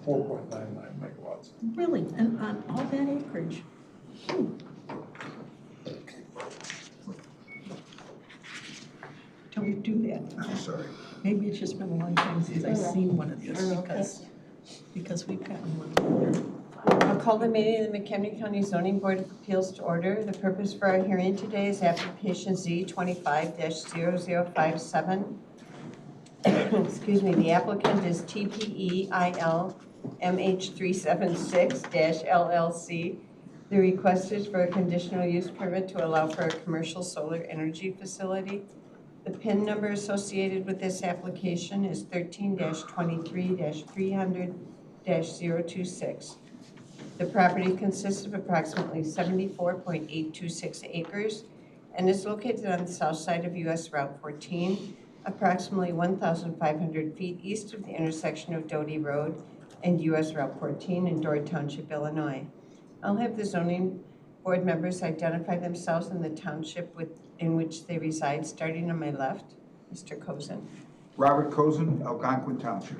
4.99 megawatts. Really? And on all that acreage? Don't do that. I'm sorry. Maybe it's just been a long time since I've seen one of these because we've gotten one here. I'll call the meeting of the McHenry County Zoning Board of Appeals to order. The purpose for our hearing today is application Z25-0057. Excuse me, the applicant is TPEIL MH376-LLC. The request is for a conditional use permit to allow for a commercial solar energy facility. The PIN number associated with this application is 13-23-300-026. The property consists of approximately 74.826 acres and is located on the south side of US Route 14, approximately 1,500 feet east of the intersection of Doty Road and US Route 14 in Door Township, Illinois. I'll have the zoning board members identify themselves in the township in which they reside, starting on my left. Mr. Cozen. Robert Cozen, Algonquin Township.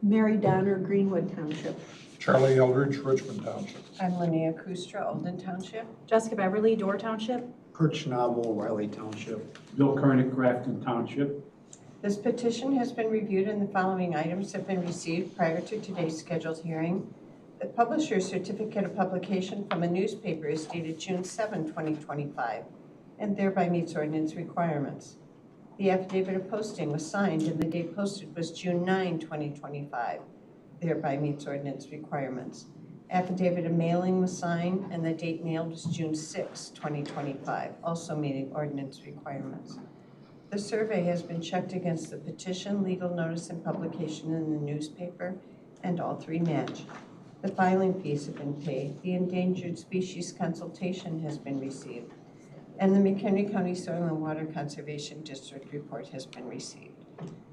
Mary Donner, Greenwood Township. Charlie Eldridge, Richmond Township. I'm Linnea Kustra, Alden Township. Jessica Beverly, Door Township. Kurt Schnabel, Riley Township. Bill Koenig, Grafton Township. This petition has been reviewed and the following items have been received prior to today's scheduled hearing. The publisher's certificate of publication from a newspaper is dated June 7, 2025, and thereby meets ordinance requirements. The affidavit of posting was signed and the date posted was June 9, 2025, thereby meets ordinance requirements. Affidavit of mailing was signed and the date mailed was June 6, 2025, also meeting ordinance requirements. The survey has been checked against the petition, legal notice, and publication in the newspaper, and all three match. The filing fees have been paid. The endangered species consultation has been received. And the McHenry County Soil and Water Conservation District report has been received.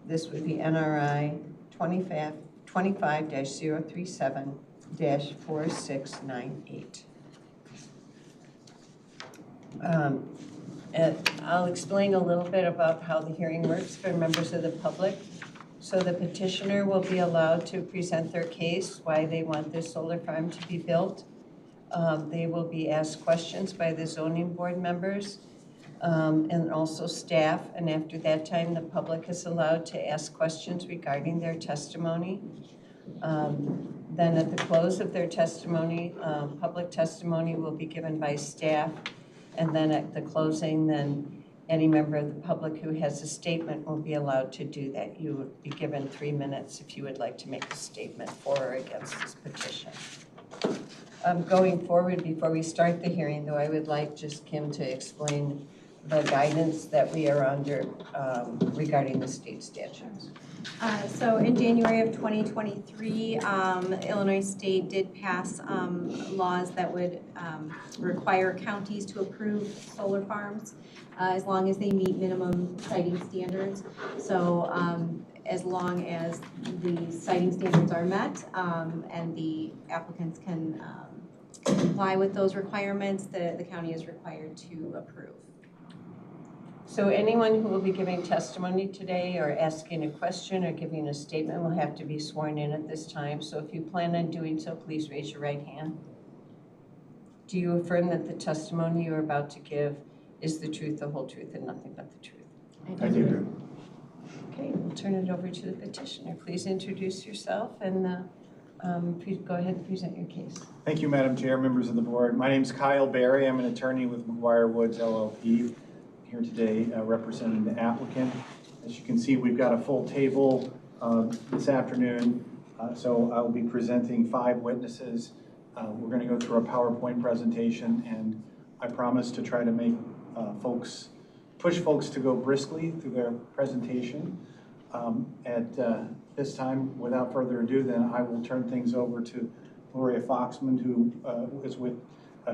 This would be NRI 25-037-4698. And I'll explain a little bit about how the hearing works for members of the public. So the petitioner will be allowed to present their case, why they want this solar farm to be built. They will be asked questions by the zoning board members and also staff. And after that time, the public is allowed to ask questions regarding their testimony. Then at the close of their testimony, public testimony will be given by staff. And then at the closing, then any member of the public who has a statement will be allowed to do that. You would be given 3 minutes if you would like to make a statement for or against this petition. Going forward, before we start the hearing, though, I would like just Kim to explain the guidance that we are under regarding the state statutes. So in January of 2023, Illinois State did pass laws that would require counties to approve solar farms as long as they meet minimum siting standards. So as long as the siting standards are met and the applicants can comply with those requirements, the county is required to approve. So anyone who will be giving testimony today or asking a question or giving a statement will have to be sworn in at this time. So if you plan on doing so, please raise your right hand. Do you affirm that the testimony you are about to give is the truth, the whole truth, and nothing but the truth? I do. Okay, we'll turn it over to the petitioner. Please introduce yourself and please go ahead and present your case. Thank you, Madam Chair, members of the board. My name is Kyle Barry. I'm an attorney with McGuire Woods LLP. Here today representing the applicant. As you can see, we've got a full table this afternoon. So I'll be presenting 5 witnesses. We're going to go through a PowerPoint presentation, and I promise to try to make push folks to go briskly through their presentation. At this time, without further ado, then I will turn things over to Gloria Foxman, who is with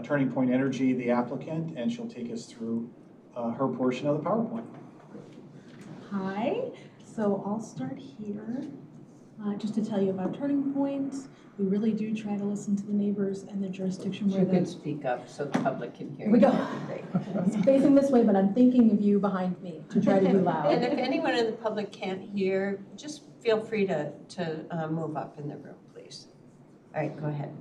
Turning Point Energy, the applicant, and she'll take us through her portion of the PowerPoint. Hi, so I'll start here just to tell you about Turning Point. We really do try to listen to the neighbors and the jurisdiction where You can the, speak up so the public can hear here we you. go. Great. It's facing this way, but I'm thinking of you behind me to try to be And loud. if anyone in the public can't hear, just feel free to move up in the room, please. All right, go ahead.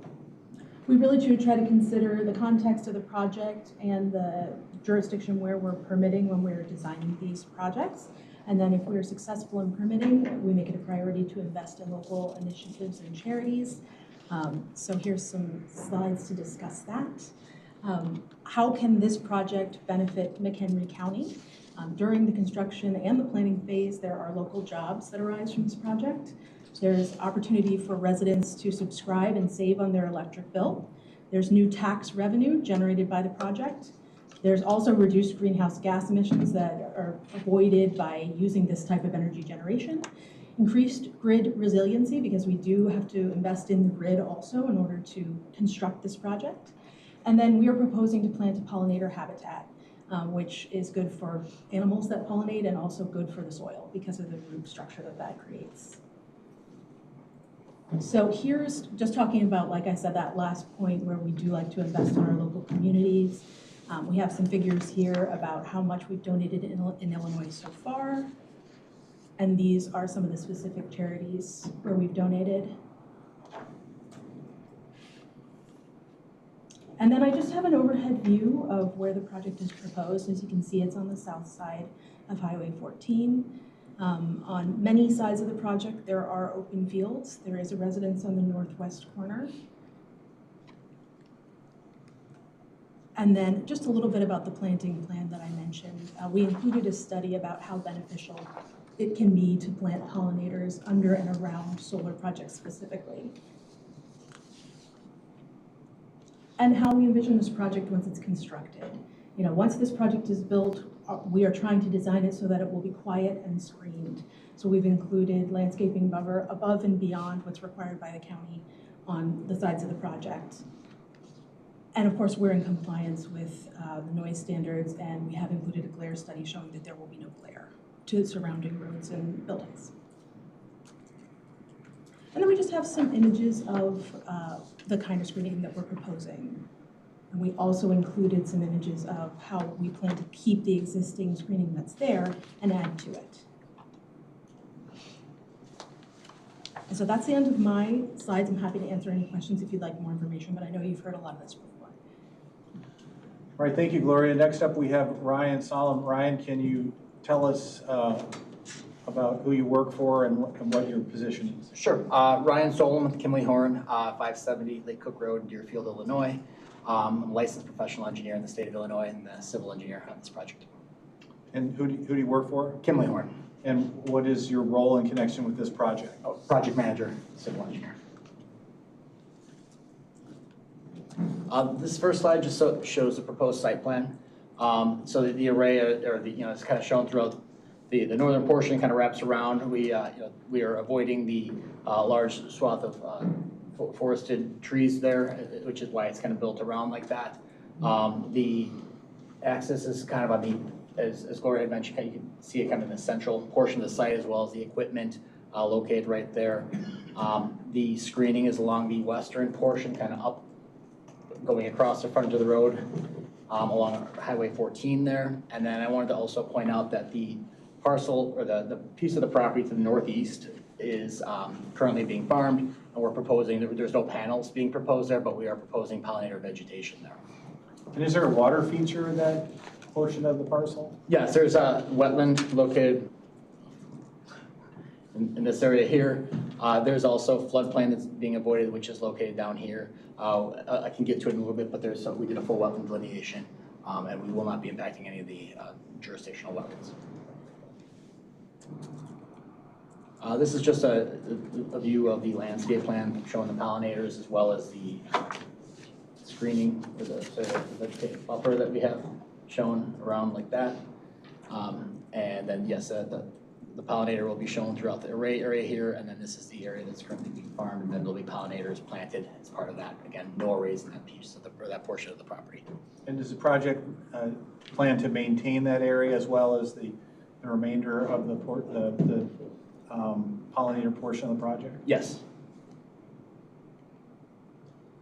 We really do try to consider the context of the project and the jurisdiction where we're permitting when we're designing these projects. And then if we're successful in permitting, we make it a priority to invest in local initiatives and charities. So here's some slides to discuss that. How can this project benefit McHenry County? During the construction and the planning phase, there are local jobs that arise from this project. There's opportunity for residents to subscribe and save on their electric bill. There's new tax revenue generated by the project. There's also reduced greenhouse gas emissions that are avoided by using this type of energy generation. Increased grid resiliency, because we do have to invest in the grid also in order to construct this project. And then we are proposing to plant a pollinator habitat, which is good for animals that pollinate and also good for the soil because of the root structure that that creates. So here's just talking about, like I said, that last point where we do like to invest in our local communities. We have some figures here about how much we've donated in Illinois so far. And these are some of the specific charities where we've donated. And then I just have an overhead view of where the project is proposed. As you can see, it's on the south side of Highway 14. On many sides of the project, there are open fields. There is a residence on the northwest corner. And then just a little bit about the planting plan that I mentioned. We included a study about how beneficial it can be to plant pollinators under and around solar projects specifically. And how we envision this project once it's constructed. You know, once this project is built, we are trying to design it so that it will be quiet and screened. So we've included landscaping buffer above and beyond what's required by the county on the sides of the project. And of course, we're in compliance with the noise standards, and we have included a glare study showing that there will be no glare to the surrounding roads and buildings. And then we just have some images of the kind of screening that we're proposing. And we also included some images of how we plan to keep the existing screening that's there and add to it. And so that's the end of my slides. I'm happy to answer any questions if you'd like more information, but I know you've heard a lot of this before. All right, thank you, Gloria. Next up, we have Ryan Solomon. Ryan, can you tell us about who you work for and what your position is? Sure. Ryan Solomon with Kimley Horn, 570 Lake Cook Road, Deerfield, Illinois. I'm a licensed professional engineer in the state of Illinois and the civil engineer on this project. And who do you work for? Kimley Horn. And what is your role in connection with this project? Oh, project manager, civil engineer. This first slide just shows the proposed site plan. So the array, it's kind of shown throughout the northern portion. Kind of wraps around. We are avoiding the large swath of forested trees there, which is why it's kind of built around like that. The access is kind of on the, as Gloria had mentioned, you can see it kind of in the central portion of the site, as well as the equipment located right there. The screening is along the western portion, kind of up, going across the front of the road along Highway 14 there. And then I wanted to also point out that the parcel, or the piece of the property to the northeast is currently being farmed, and we're proposing, there's no panels being proposed there, but we are proposing pollinator vegetation there. And is there a water feature in that portion of the parcel? Yes, there's a wetland located in this area here. There's also floodplain that's being avoided, which is located down here. I can get to it in a little bit, but we did a full wetland delineation, and we will not be impacting any of the jurisdictional wetlands. This is just a view of the landscape plan showing the pollinators as well as the screening or the vegetative buffer that we have shown around like that. And then yes, the pollinator will be shown throughout the array area here, and then this is the area that's currently being farmed, and then there'll be pollinators planted as part of that. Again, no arrays in that piece of that portion of the property. And does the project plan to maintain that area as well as the remainder of the pollinator portion of the project? Yes.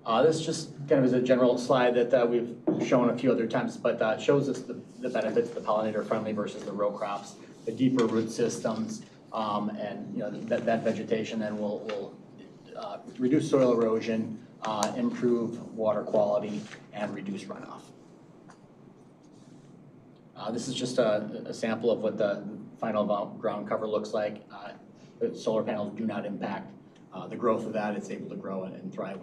This just kind of is a general slide that we've shown a few other times, but shows us the benefits of the pollinator friendly versus the row crops, the deeper root systems, and that vegetation then will reduce soil erosion, improve water quality, and reduce runoff. This is just a sample of what the final ground cover looks like. The solar panels do not impact the growth of that. It's able to grow and thrive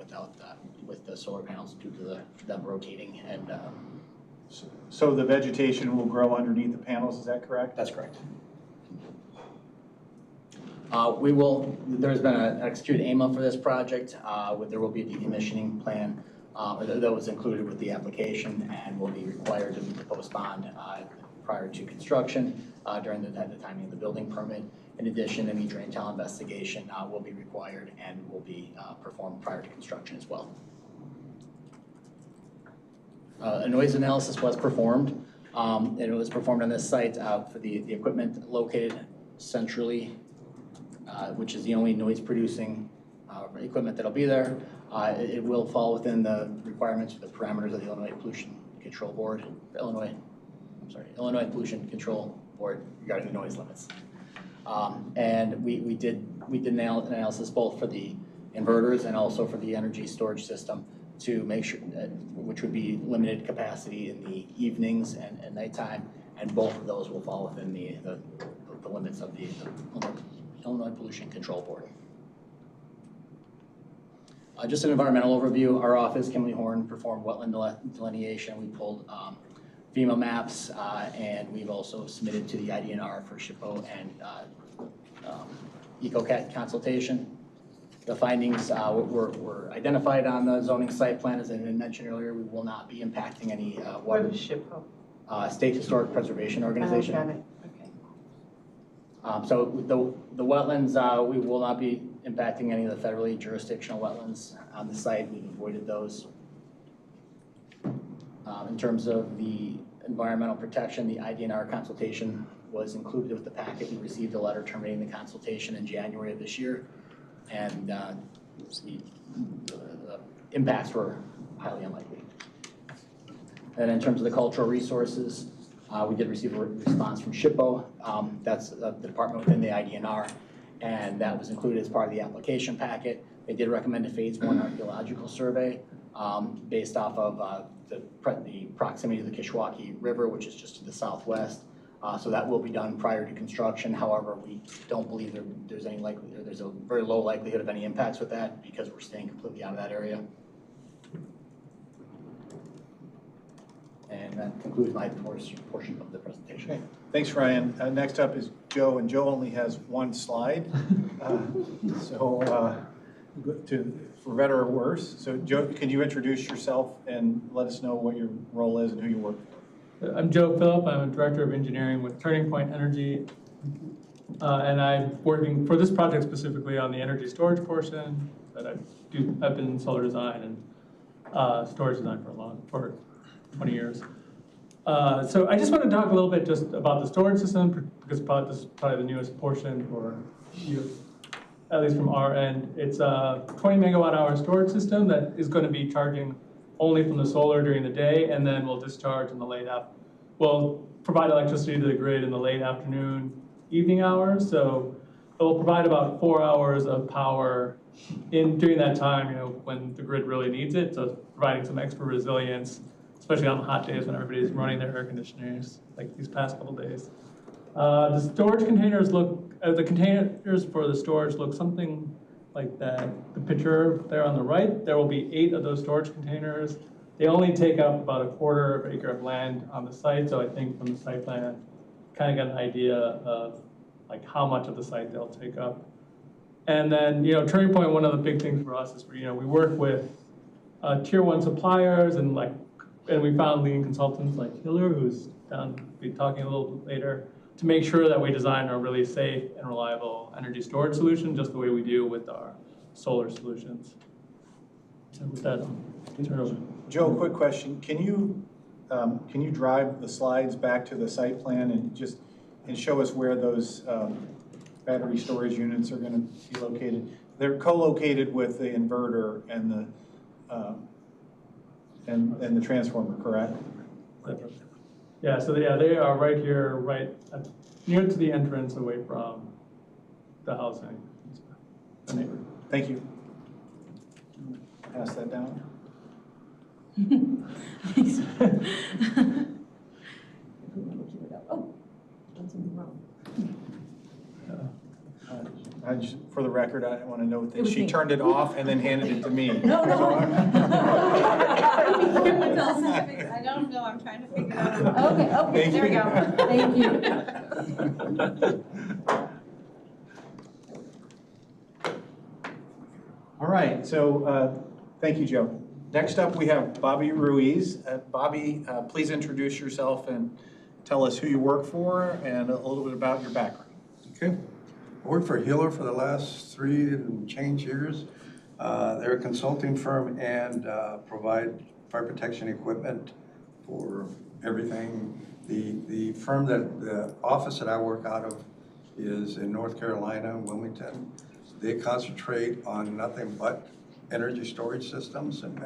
with the solar panels due to them rotating. And So the vegetation will grow underneath the panels, is that correct? that's correct. There's been an executed AMA for this project. There will be a decommissioning plan that was included with the application and will be required to meet the post-bond prior to construction during the timing of the building permit. In addition, any drain tile investigation will be required and will be performed prior to construction as well. A noise analysis was performed, and it was performed on this site for the equipment located centrally, which is the only noise producing equipment that'll be there. It will fall within the requirements or the parameters of the Illinois Pollution Control Board, Illinois Pollution Control Board regarding the noise limits. And we did an analysis both for the inverters and also for the energy storage system to make sure that, which would be limited capacity in the evenings and nighttime, and both of those will fall within the limits of the Illinois Pollution Control Board. Just an environmental overview. Our office, Kimberly Horn, performed wetland delineation. We pulled FEMA maps, and we've also submitted to the IDNR for SHPO and EcoCat consultation. The findings were identified on the zoning site plan. As I mentioned earlier, we will not be impacting any water. What is SHPO? State Historic Preservation Organization. Got it, okay. So the wetlands, we will not be impacting any of the federally jurisdictional wetlands on the site. We've avoided those. In terms of the environmental protection, the IDNR consultation was included with the packet. We received a letter terminating the consultation in January of this year, and the impacts were highly unlikely. And in terms of the cultural resources, we did receive a response from SHPO. That's the department within the IDNR, and that was included as part of the application packet. They did recommend a phase 1 archaeological survey based off of the proximity to the Kishwaukee River, which is just to the southwest. So that will be done prior to construction. However, we don't believe there's any likelihood, there's a very low likelihood of any impacts with that because we're staying completely out of that area. And that concludes my portion of the presentation. Okay. Thanks, Ryan. Next up is Joe, and Joe only has one slide. For better or worse. So Joe, can you introduce yourself and let us know what your role is and who you work for? I'm Joe Phillip. I'm a Director of Engineering with Turning Point Energy. And I'm working for this project specifically on the energy storage portion. But I've been in solar design and storage design for 20 years. So I just want to talk a little bit just about the storage system because this is probably the newest portion for you, at least from our end. It's a 20 megawatt hour storage system that is going to be charging only from the solar during the day, and then we'll discharge in the we'll provide electricity to the grid in the late afternoon, evening hours. So it will provide about 4 hours of power during that time, when the grid really needs it. So it's providing some extra resilience, especially on the hot days when everybody's running their air conditioners, like these past couple days. The storage containers the containers for the storage look something like that. The picture there on the right, there will be 8 of those storage containers. They only take up about a quarter of an acre of land on the site, so I think from the site plan, kind of got an idea of like how much of the site they'll take up. And then, Turning Point, one of the big things for us is, we work with tier 1 suppliers and we found leading consultants like Hiller, who's down, be talking a little bit later, to make sure that we design a really safe and reliable energy storage solution, just the way we do with our solar solutions. So with that, I'll turn it over. Joe, quick question. Can you drive the slides back to the site plan and show us where those battery storage units are going to be located? They're co-located with the inverter and and the transformer, correct? Yeah, so they are right here, near to the entrance away from the housing. The neighbor. Thank you. Pass that down. Oh, done something wrong. For the record, I want to note It that was she me. turned it off and then handed it to me. No, no. I don't know, I'm trying to figure it out. Okay, Thank There we you. go. thank you. All right, so thank you, Joe. Next up, we have Bobby Ruiz. Bobby, please introduce yourself and tell us who you work for and a little bit about your background. Okay. I worked for Hiller for the last 3 and change years. They're a consulting firm and provide fire protection equipment for everything. The firm the office that I work out of is in North Carolina, Wilmington. They concentrate on nothing but energy storage systems and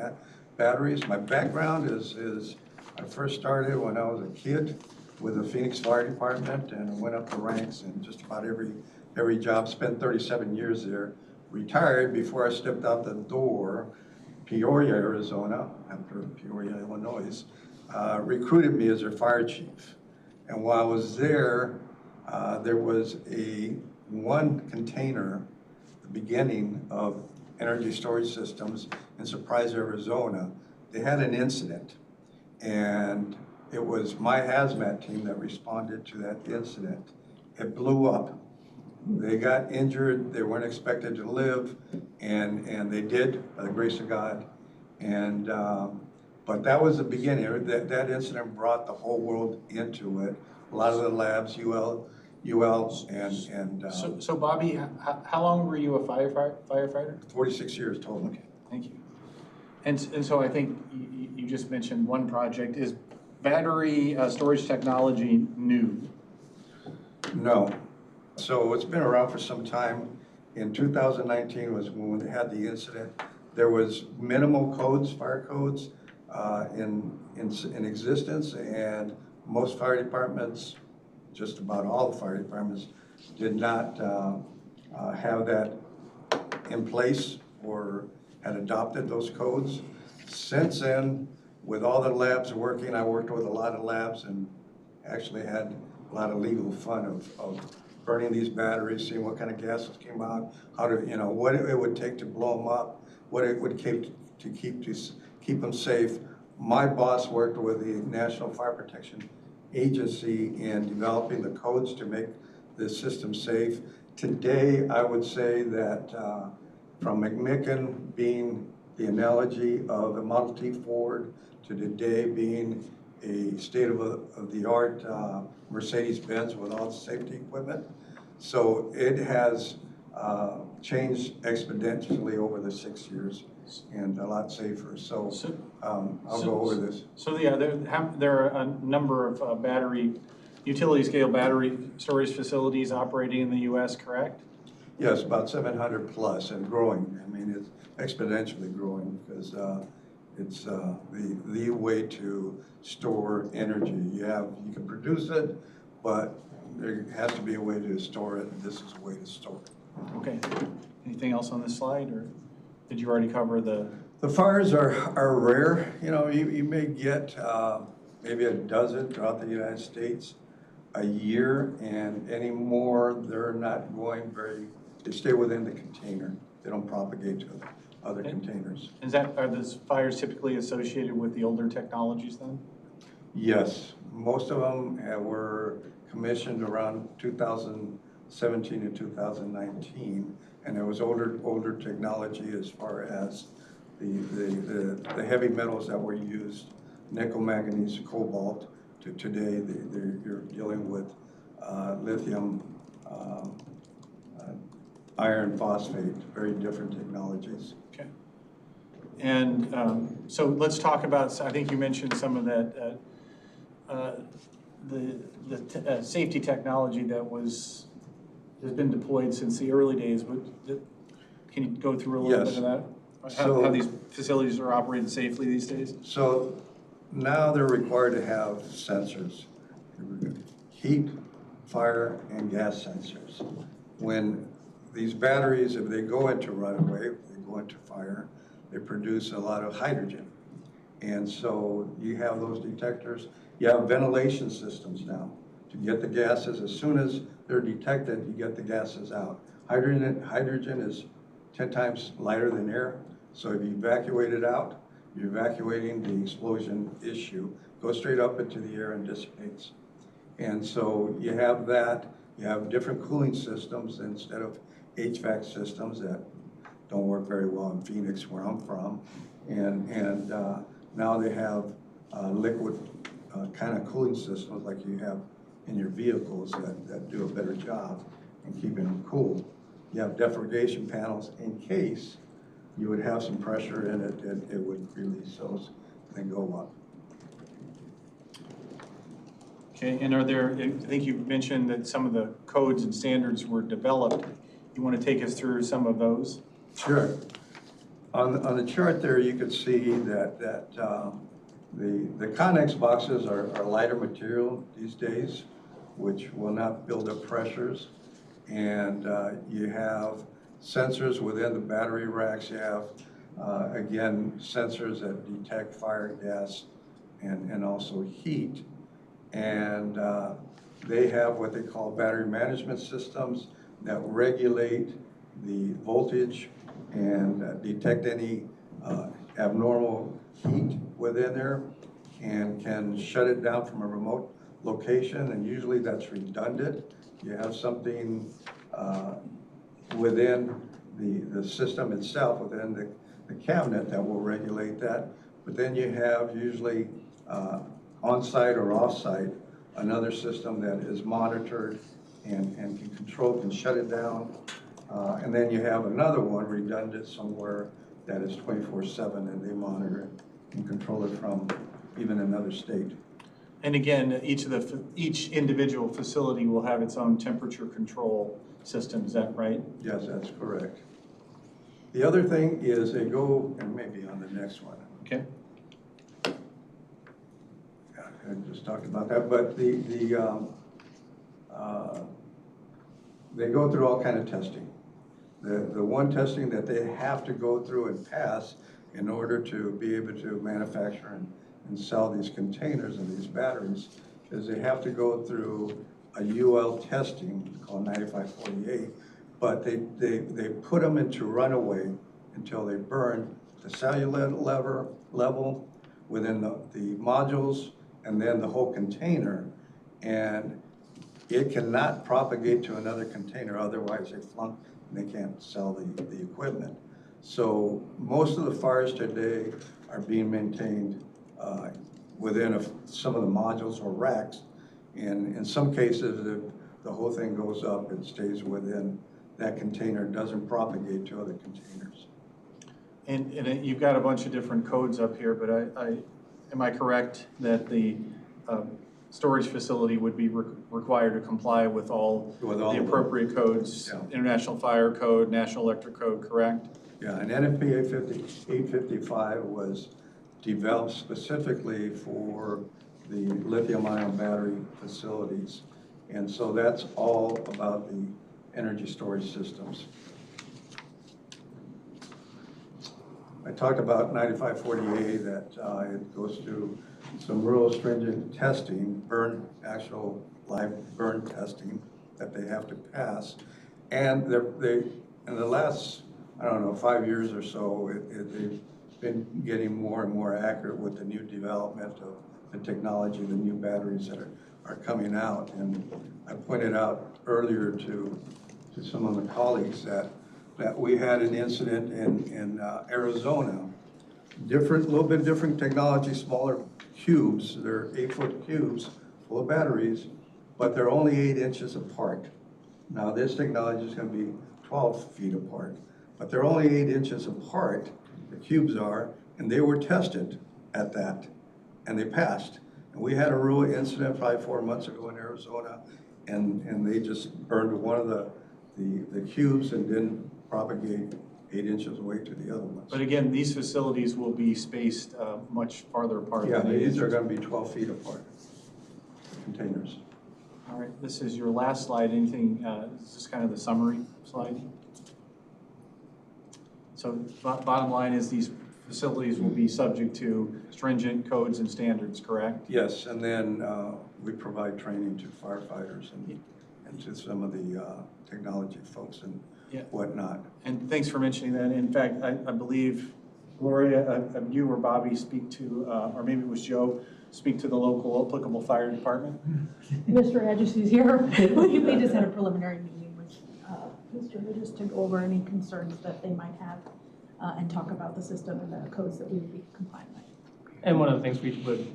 batteries. My background is I first started when I was a kid with the Phoenix Fire Department, and I went up the ranks in just about every job, spent 37 years there. Retired before I stepped out the door. Peoria, Arizona, after Peoria, Illinois, recruited me as their fire chief. And while I was there, there was one container, the beginning of energy storage systems in Surprise, Arizona. They had an incident, and it was my hazmat team that responded to that incident. It blew up. They got injured, they weren't expected to live, and they did, by the grace of God. And but that was the beginning. That incident brought the whole world into it. A lot of the labs, ULs, and So Bobby, how long were you a firefighter? 46 years total. Okay, thank you. And so I think you just mentioned one project. Is battery storage technology new? No. So it's been around for some time. In 2019 was when they had the incident. There was minimal codes, fire codes, in existence, and most fire departments, just about all the fire departments, did not have that in place or had adopted those codes. Since then, with all the labs working, I worked with a lot of labs and actually had a lot of legal fun of burning these batteries, seeing what kind of gases came out, how to, what it would take to blow them up, what it would take to keep them safe. My boss worked with the National Fire Protection Agency in developing the codes to make the system safe. Today, I would say that from McMicken being the analogy of a Model T Ford to today being a state-of-the-art Mercedes-Benz with all the safety equipment. So it has changed exponentially over the 6 years and a lot safer. So I'll go over this. So yeah, there are a number of utility scale battery storage facilities operating in the U.S., correct? Yes, about 700 plus and growing. I mean, it's exponentially growing because it's the way to store energy. You can produce it, but there has to be a way to store it, and this is a way to store it. Okay. Anything else on this slide, or did you already cover the? The fires are rare. You may get maybe a dozen throughout the United States a year, and anymore they're not going they stay within the container. They don't propagate to other containers. Are those fires typically associated with the older technologies then? Yes, most of them were commissioned around 2017 and 2019, and there was older technology as far as the heavy metals that were used, nickel, manganese, cobalt. To today, you're dealing with lithium, iron phosphate, very different technologies. Okay. And so let's talk about, I think you mentioned some of that, the safety technology that has been deployed since the early days. Can you go through a little bit of that? How these facilities are operated safely these days? So now they're required to have sensors, heat, fire, and gas sensors. When these batteries, if they go into runaway, they go into fire, they produce a lot of hydrogen. And so you have those detectors. You have ventilation systems now to get the gases. As soon as they're detected, you get the gases out. Hydrogen is 10 times lighter than air. So if you evacuate it out, you're evacuating the explosion issue, goes straight up into the air and dissipates. And so you have that. You have different cooling systems instead of HVAC systems that don't work very well in Phoenix, where I'm from. And now they have liquid kind of cooling systems like you have in your vehicles that do a better job in keeping them cool. You have defragration panels in case you would have some pressure in it, and it would release those and go up. Okay, and are there, I think you mentioned that some of the codes and standards were developed. You want to take us through some of those? Sure. On the chart there, you could see that the Connex boxes are lighter material these days, which will not build up pressures. And you have sensors within the battery racks. You have, again, sensors that detect fire, gas, and also heat. And they have what they call battery management systems that regulate the voltage and detect any abnormal heat within there and can shut it down from a remote location. And usually that's redundant. You have something within the system itself, within the cabinet that will regulate that. But then you have usually on-site or off-site another system that is monitored and can control, can shut it down. And then you have another one redundant somewhere that is 24/7 and they monitor it and control it from even another state. And again, each individual facility will have its own temperature control system, is that right? Yes, that's correct. The other thing is they go, and maybe on the next one. Okay. I just talked about that, but they go through all kind of testing. The one testing that they have to go through and pass in order to be able to manufacture and sell these containers and these batteries is they have to go through a UL testing called 9548, but they put them into runaway until they burn the cellular level within the modules and then the whole container, and it cannot propagate to another container, otherwise they flunk and they can't sell the equipment. So most of the fires today are being maintained within some of the modules or racks, and in some cases the whole thing goes up and stays within that container, doesn't propagate to other containers. And you've got a bunch of different codes up here, but am I correct that the storage facility would be required to comply with all the appropriate codes? Yeah. International Fire Code, National Electric Code, correct? Yeah, and NFPA 855 was developed specifically for the lithium-ion battery facilities. And so that's all about the energy storage systems. I talked about 9540A, that it goes through some real stringent testing, actual live burn testing that they have to pass. And they in the last, I don't know, 5 years or so, they've been getting more and more accurate with the new development of the technology, the new batteries that are coming out. And I pointed out earlier to some of the colleagues that we had an incident in Arizona. Little bit different technology, smaller cubes. They're 8-foot cubes full of batteries, but they're only 8 inches apart. Now this technology is going to be 12 feet apart, but they're only 8 inches apart, the cubes are, and they were tested at that, and they passed. And we had a real incident probably 4 months ago in Arizona, and they just burned one of the cubes and didn't propagate 8 inches away to the other ones. But again, these facilities will be spaced much farther apart. Yeah, than 8 these are inches. gonna be 12 feet apart, the containers. All right, this is your last slide. Anything, is this kind of the summary slide? So bottom line is these facilities will be subject to stringent codes and standards, correct? Yes, and then we provide training to firefighters and to some of the technology folks and Yeah. whatnot. And thanks for mentioning that. In fact, I believe Gloria, you or Bobby speak to, or maybe it was Joe, speak to the local applicable fire department. Mr. Hedges is here. We just had a preliminary meeting with Mr. Hedges to go over any concerns that they might have and talk about the system and the codes that we would be compliant with. And one of the things we would,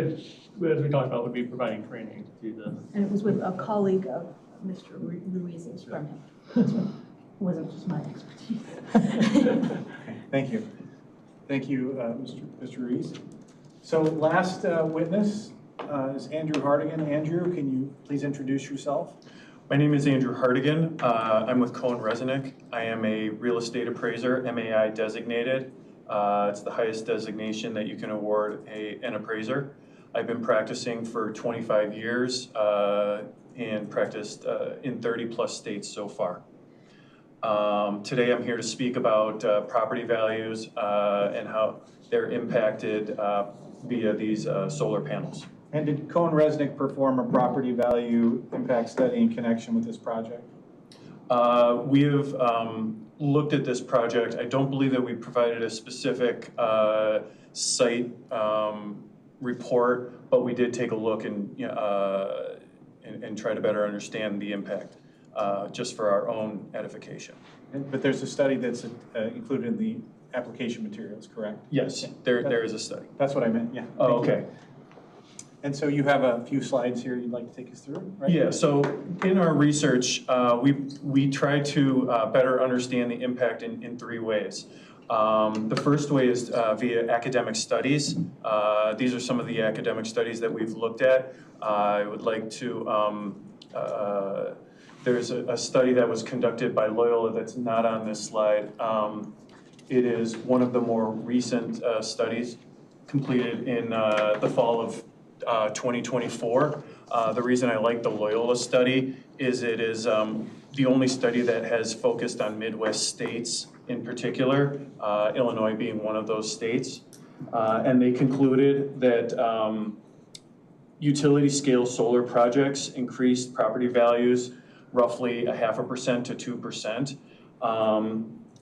as we talked about, would be providing training to the. And it was with a colleague of Mr. Ruiz's from him. It wasn't just my expertise. Okay, thank you. Thank you, Mr. Ruiz. So last witness is Andrew Hardigan. Andrew, can you please introduce yourself? My name is Andrew Hardigan. I'm with Cohen Resnick. I am a real estate appraiser, MAI designated. It's the highest designation that you can award an appraiser. I've been practicing for 25 years and practiced in 30 plus states so far. Today I'm here to speak about property values and how they're impacted via these solar panels. And did Cohen Resnick perform a property value impact study in connection with this project? We have looked at this project. I don't believe that we provided a specific site report, but we did take a look and try to better understand the impact just for our own edification. But there's a study that's included in the application materials, correct? Yes, there is a study. That's what I meant, yeah. Oh, okay. And so you have a few slides here you'd like to take us through, right? Yeah, so in our research, we tried to better understand the impact in 3 ways. The first way is via academic studies. These are some of the academic studies that we've looked at. I would like to, there's a study that was conducted by Loyola that's not on this slide. It is one of the more recent studies completed in the fall of 2024. The reason I like the Loyola study is it is the only study that has focused on Midwest states in particular, Illinois being one of those states. And they concluded that utility scale solar projects increased property values roughly 0.5% to 2%.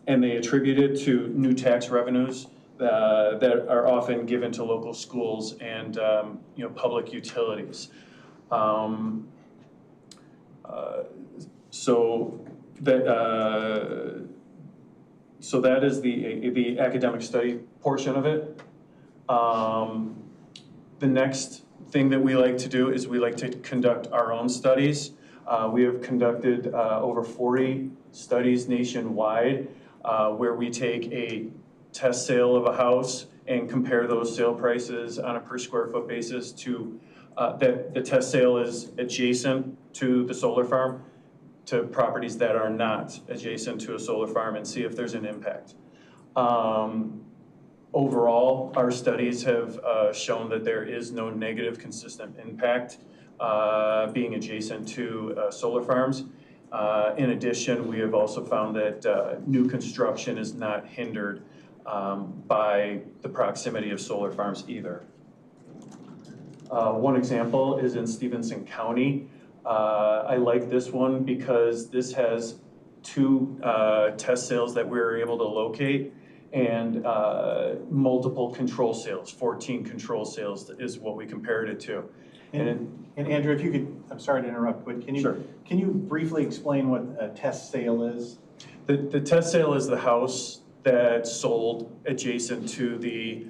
And they attribute it to new tax revenues that are often given to local schools and public utilities. So that is the academic study portion of it. The next thing that we like to do is we like to conduct our own studies. We have conducted over 40 studies nationwide where we take a test sale of a house and compare those sale prices on a per square foot basis to that the test sale is adjacent to the solar farm to properties that are not adjacent to a solar farm and see if there's an impact. Overall, our studies have shown that there is no negative consistent impact being adjacent to solar farms. In addition, we have also found that new construction is not hindered by the proximity of solar farms either. One example is in Stevenson County. I like this one because this has 2 test sales that we were able to locate and multiple control sales, 14 control sales is what we compared it to. And Andrew, if you could, I'm sorry to interrupt, but Sure. Can you briefly explain what a test sale is? The test sale is the house that's sold adjacent to the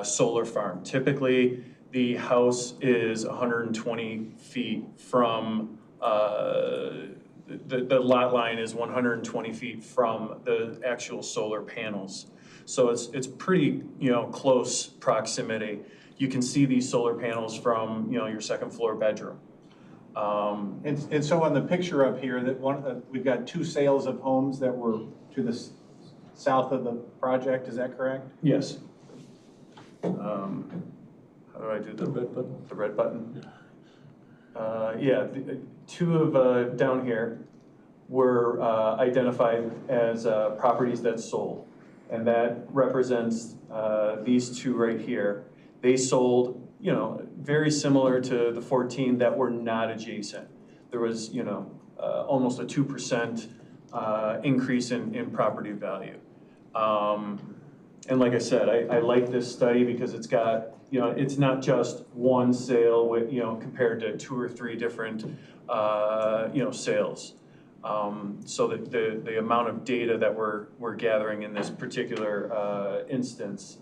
solar farm. Typically, the house is 120 feet from, the lot line is 120 feet from the actual solar panels. So it's pretty, close proximity. You can see these solar panels from, your 2nd floor bedroom. And so on the picture up here, that we've got 2 sales of homes that were to this south of the project, is that correct? Yes. How do I do The red button. the red button? Yeah, two of, down here were identified as properties that sold. And that represents these two right here. They sold, you know, very similar to the 14 that were not adjacent. There was, you know, almost a 2% increase in property value. And like I said, I like this study because it's got, you know, it's not just one sale with, you know, compared to 2 or 3 different, you know, sales. So that the amount of data that we're gathering in this particular instance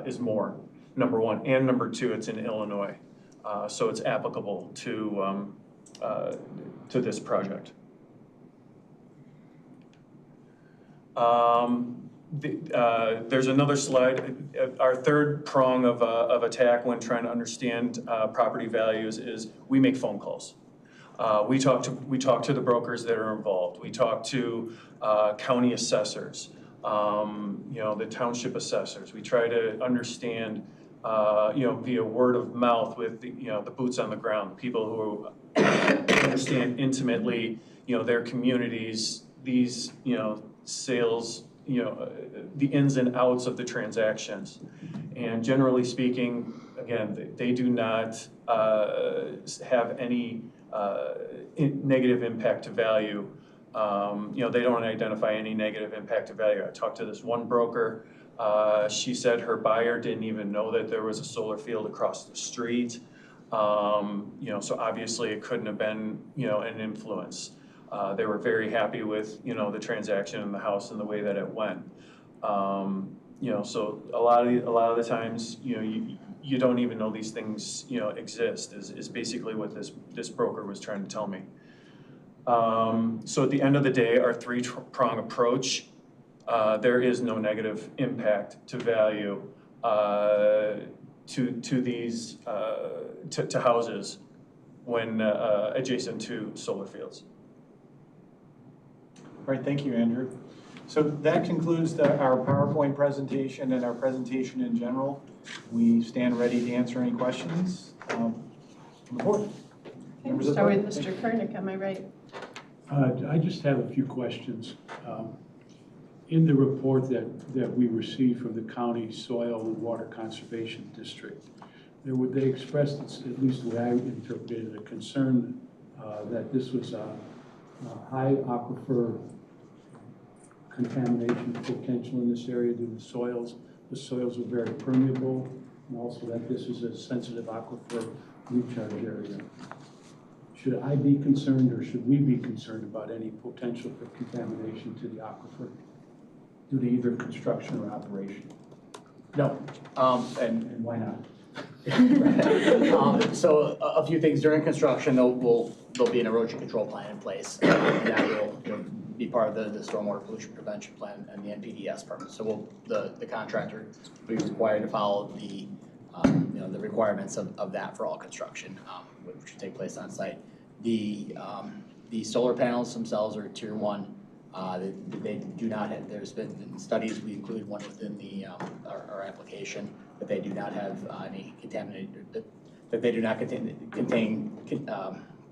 is more, number one. And number two, it's in Illinois. So it's applicable to this project. There's another slide. Our third prong of attack when trying to understand property values is we make phone calls. We talk to the brokers that are involved. We talk to county assessors, you know, the township assessors. We try to understand, you know, via word of mouth with the, you know, the boots on the ground, people who understand intimately, you know, their communities, these, you know, sales, you know, the ins and outs of the transactions. And generally speaking, again, they do not have any negative impact to value. You know, they don't identify any negative impact to value. I talked to this one broker. She said her buyer didn't even know that there was a solar field across the street. You know, so obviously it couldn't have been, you know, an influence. They were very happy with, you know, the transaction in the house and the way that it went. You know, so a lot of the times, you know, you don't even know these things, you know, exist is basically what this broker was trying to tell me. So at the end of the day, our three-prong approach, there is no negative impact to value to these to houses when adjacent to solar fields. All right, thank you, Andrew. So that concludes our PowerPoint presentation and our presentation in general. We stand ready to answer any questions from the board. Okay, start with Mr. Kernick, am I right? I just have a few questions. In the report that we received from the County Soil and Water Conservation District, they expressed, at least the way I interpreted it, a concern that this was a high aquifer contamination potential in this area due to soils. The soils are very permeable, and also that this is a sensitive aquifer recharge area. Should I be concerned, or should we be concerned about any potential for contamination to the aquifer due to either construction or operation? No, And why not? So a few things during construction, there'll be an erosion control plan in place. That will, you know, be part of the stormwater pollution prevention plan and the NPDES permit. So the contractor will be required to follow the you know, the requirements of that for all construction, which should take place on site. The solar panels themselves are tier 1. They do not have, there's been studies, we included one within the our application, that they do not have any contaminated, that they do not contain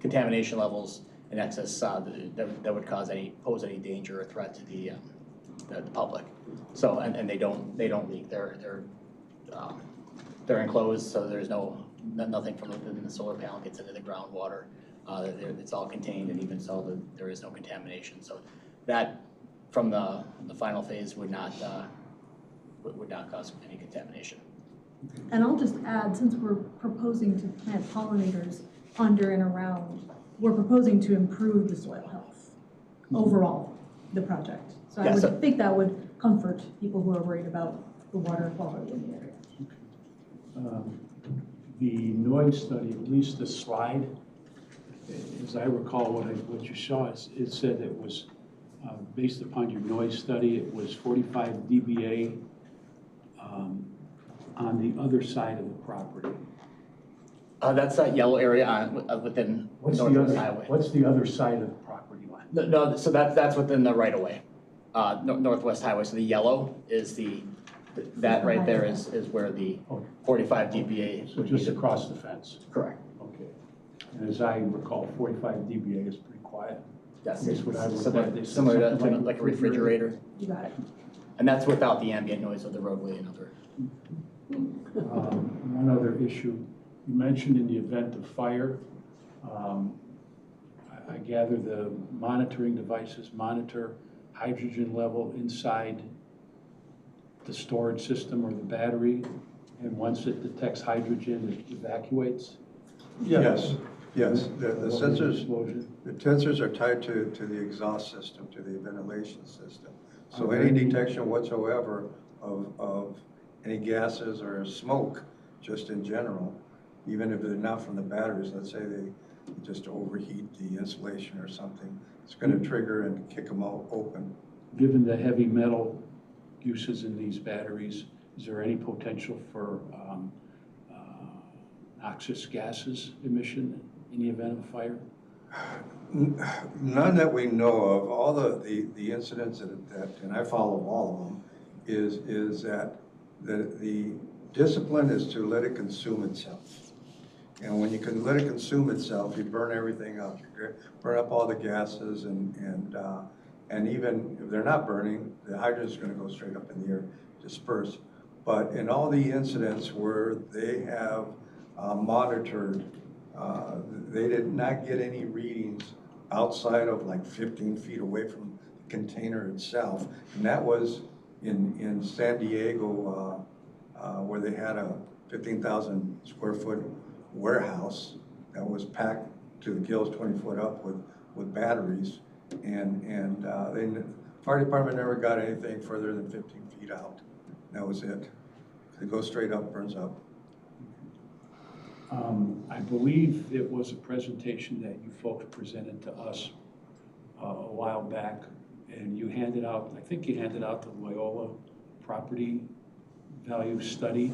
contamination levels in excess that would pose any danger or threat to the public. So and they don't leak. They're enclosed, so there's nothing from within the solar panel gets into the groundwater. It's all contained, and even so, there is no contamination. So that, from the final phase, would not cause any contamination. And I'll just add, since we're proposing to plant pollinators under and around, we're proposing to improve the soil health overall, the project. So I would think that would comfort people who are worried about the water quality in the area. The noise study, at least the slide, as I recall what you saw, it said it was based upon your noise study, it was 45 dBA on the other side of the property. That's that yellow area within Northwest Highway. What's the other side of the property line? No, so that's within the right of way. Northwest Highway, so the yellow is that right there is where the 45 dBA So would be. just across the fence? Correct. Okay. And as I recall, 45 dBA is pretty quiet. Yes. That's what I would Similar think. They said similar to something like a refrigerator. You got it. And that's without the ambient noise of the roadway and other. One other issue, you mentioned in the event of fire, I gather the monitoring devices monitor hydrogen level inside the storage system or the battery, and once it detects hydrogen, it evacuates? Yes, yes. The sensors, Explosion. the sensors are tied to the exhaust system, to the ventilation system. So any detection whatsoever of any gases or smoke, just in general, even if they're not from the batteries, let's say they just overheat the insulation or something, it's going to trigger and kick them all open. Given the heavy metal uses in these batteries, is there any potential for noxious gases emission in the event of fire? None that we know of. All the incidents that, and I follow all of them, is that the discipline is to let it consume itself. And when you can let it consume itself, you burn everything up. You burn up all the gases, and even if they're not burning, the hydrogen is going to go straight up in the air, disperse. But in all the incidents where they have monitored, they did not get any readings outside of like 15 feet away from the container itself. And that was in San Diego, where they had a 15,000 square foot warehouse that was packed to the gills 20 foot up with batteries. And the fire department never got anything further than 15 feet out. That was it. It goes straight up, burns up. I believe it was a presentation that you folks presented to us a while back, and you handed out, I think you handed out the Loyola property value study.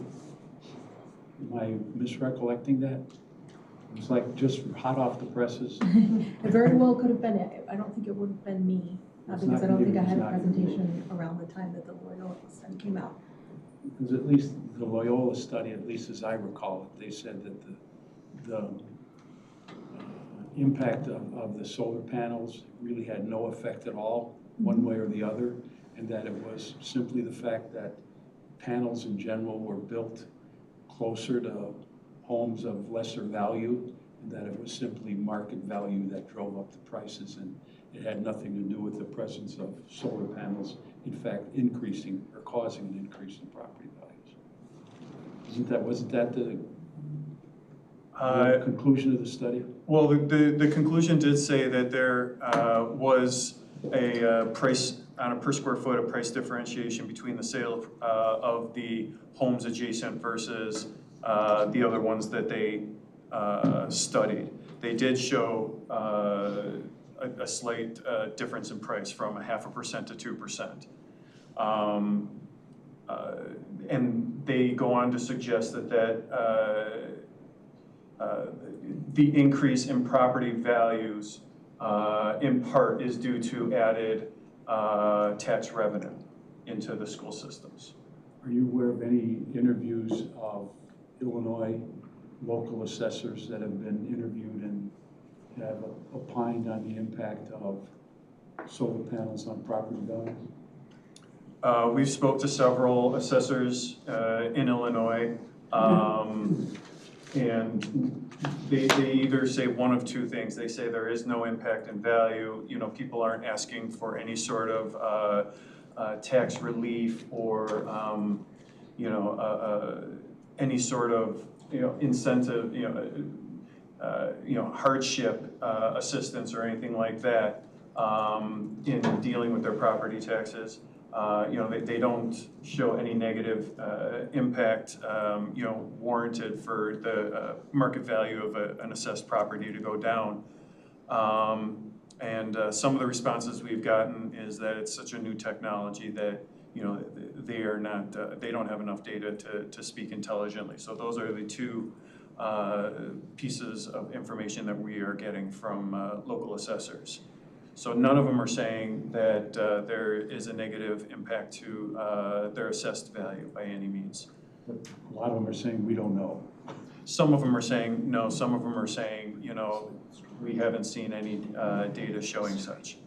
Am I misrecollecting that? It was like just hot off the presses. It very well could have been it. I don't think it would have been me, It's because not I don't you, think I it's had a not you. presentation around the time that the Loyola study came out. Because at least the Loyola study, at least as I recall it, they said that the impact of the solar panels really had no effect at all, one way or the other, and that it was simply the fact that panels in general were built closer to homes of lesser value, and that it was simply market value that drove up the prices, and it had nothing to do with the presence of solar panels, in fact, increasing or causing an increase in property values. Wasn't that the conclusion of the study? Well, the conclusion did say that there was a price, on a per square foot, a price differentiation between the sale of the homes adjacent versus the other ones that they studied. They did show a slight difference in price from 0.5% to 2%. And they go on to suggest that the increase in property values in part is due to added tax revenue into the school systems. Are you aware of any interviews of Illinois local assessors that have been interviewed and have opined on the impact of solar panels on property values? We've spoke to several assessors in Illinois, and they either say one of two things. They say there is no impact in value. You know, people aren't asking for any sort of tax relief or any sort of incentive, hardship assistance or anything like that in dealing with their property taxes. They don't show any negative impact, warranted for the market value of an assessed property to go down. And some of the responses we've gotten is that it's such a new technology that they are not, they don't have enough data to speak intelligently. So those are the two pieces of information that we are getting from local assessors. So none of them are saying that there is a negative impact to their assessed value by any means. But a lot of them are saying, we don't know. Some of them are saying no, some of them are saying, you know, we haven't seen any data showing such.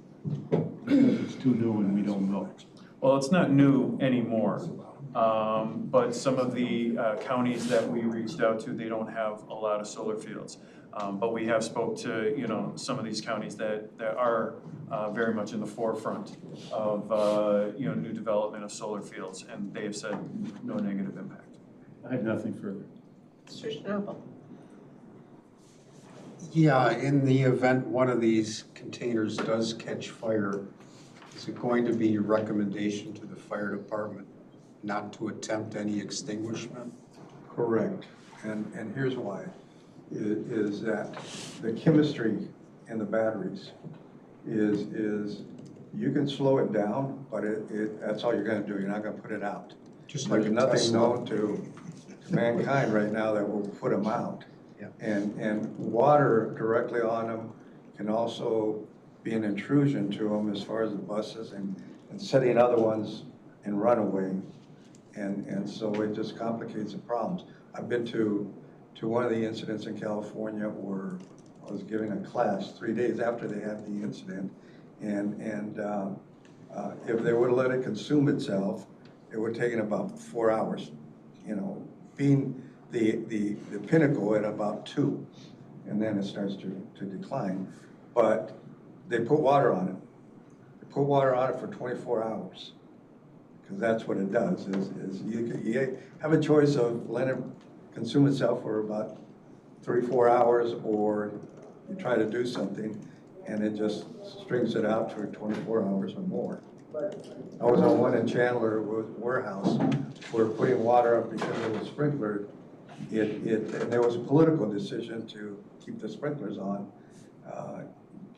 Because it's too new and we don't know. Well, it's not new anymore, but some of the counties that we reached out to, they don't have a lot of solar fields. But we have spoke to, you know, some of these counties that are very much in the forefront of, you know, new development of solar fields, and they have said no negative impact. I have nothing further. Mr. Schnabel. Yeah, in the event one of these containers does catch fire, is it going to be your recommendation to the fire department not to attempt any extinguishment? Correct. And here's why. Is that the chemistry in the batteries is you can slow it down, but that's all you're gonna do. You're not gonna put it out. Just like There's a nothing Tesla. known to mankind right now that will put them out. Yeah. And water directly on them can also be an intrusion to them as far as the buses and setting other ones in runaway. And so it just complicates the problems. I've been to one of the incidents in California where I was giving a class 3 days after they had the incident. And if they would have let it consume itself, it would have taken about 4 hours, you know, being the pinnacle at about 2, and then it starts to decline. But they put water on it. They put water on it for 24 hours, because that's what it does, is you have a choice of letting it consume itself for about 3-4 hours, or you try to do something, and it just strings it out for 24 hours or more. I was on one in Chandler warehouse, where putting water up because it was sprinklered, and there was a political decision to keep the sprinklers on.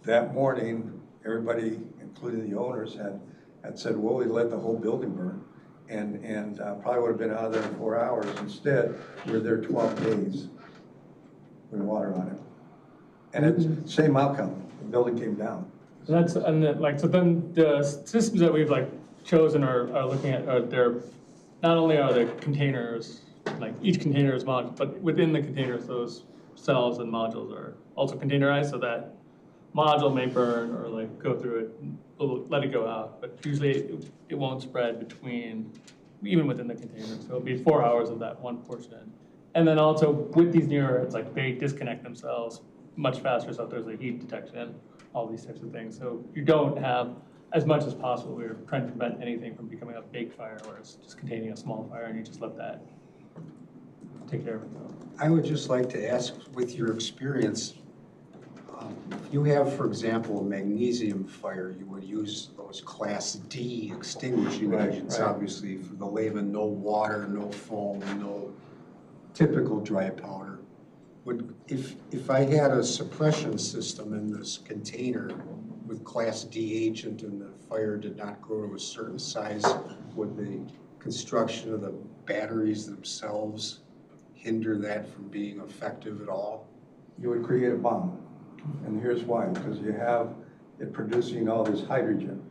That morning, everybody, including the owners, had said, well, we let the whole building burn, and probably would have been out of there in 4 hours. Instead, we were there 12 days with water on it. And it's same outcome, the building came down. And then, like, so then the systems that we've like chosen are looking at, they're, not only are the containers, like each container is modular, but within the containers, those cells and modules are also containerized, so that module may burn or like go through it, let it go out, but usually it won't spread between, even within the container, so it'll be 4 hours of that one portion. And then also with these newer, it's like they disconnect themselves much faster, so there's a heat detection, all these types of things. So you don't have, as much as possible, we're trying to prevent anything from becoming a big fire where it's just containing a small fire and you just let that take care of itself. I would just like to ask, with your experience, if you have, for example, a magnesium fire, you would use those Class D extinguishing agents, obviously, for the layman, no water, no foam, no typical dry powder. If I had a suppression system in this container with Class D agent and the fire did not grow to a certain size, would the construction of the batteries themselves hinder that from being effective at all? You would create a bomb. And here's why, because you have it producing all this hydrogen.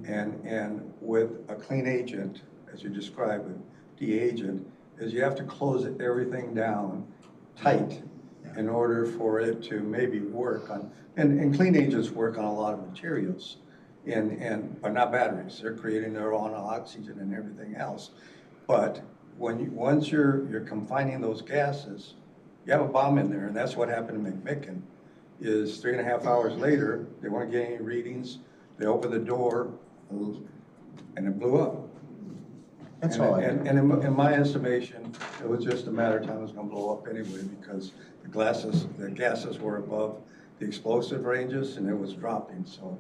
And with a clean agent, as you described, with D agent, is you have to close everything down tight in order for it to maybe work on, and clean agents work on a lot of materials, but not batteries. They're creating their own oxygen and everything else. But once you're confining those gases, you have a bomb in there, and that's what happened to McMicken. Is 3.5 hours later, they weren't getting any readings. They opened the door, and it blew up. That's all I And in my estimation, it was just a matter of time it was going to blow up anyway, because the gases were above the explosive ranges, and it was dropping. So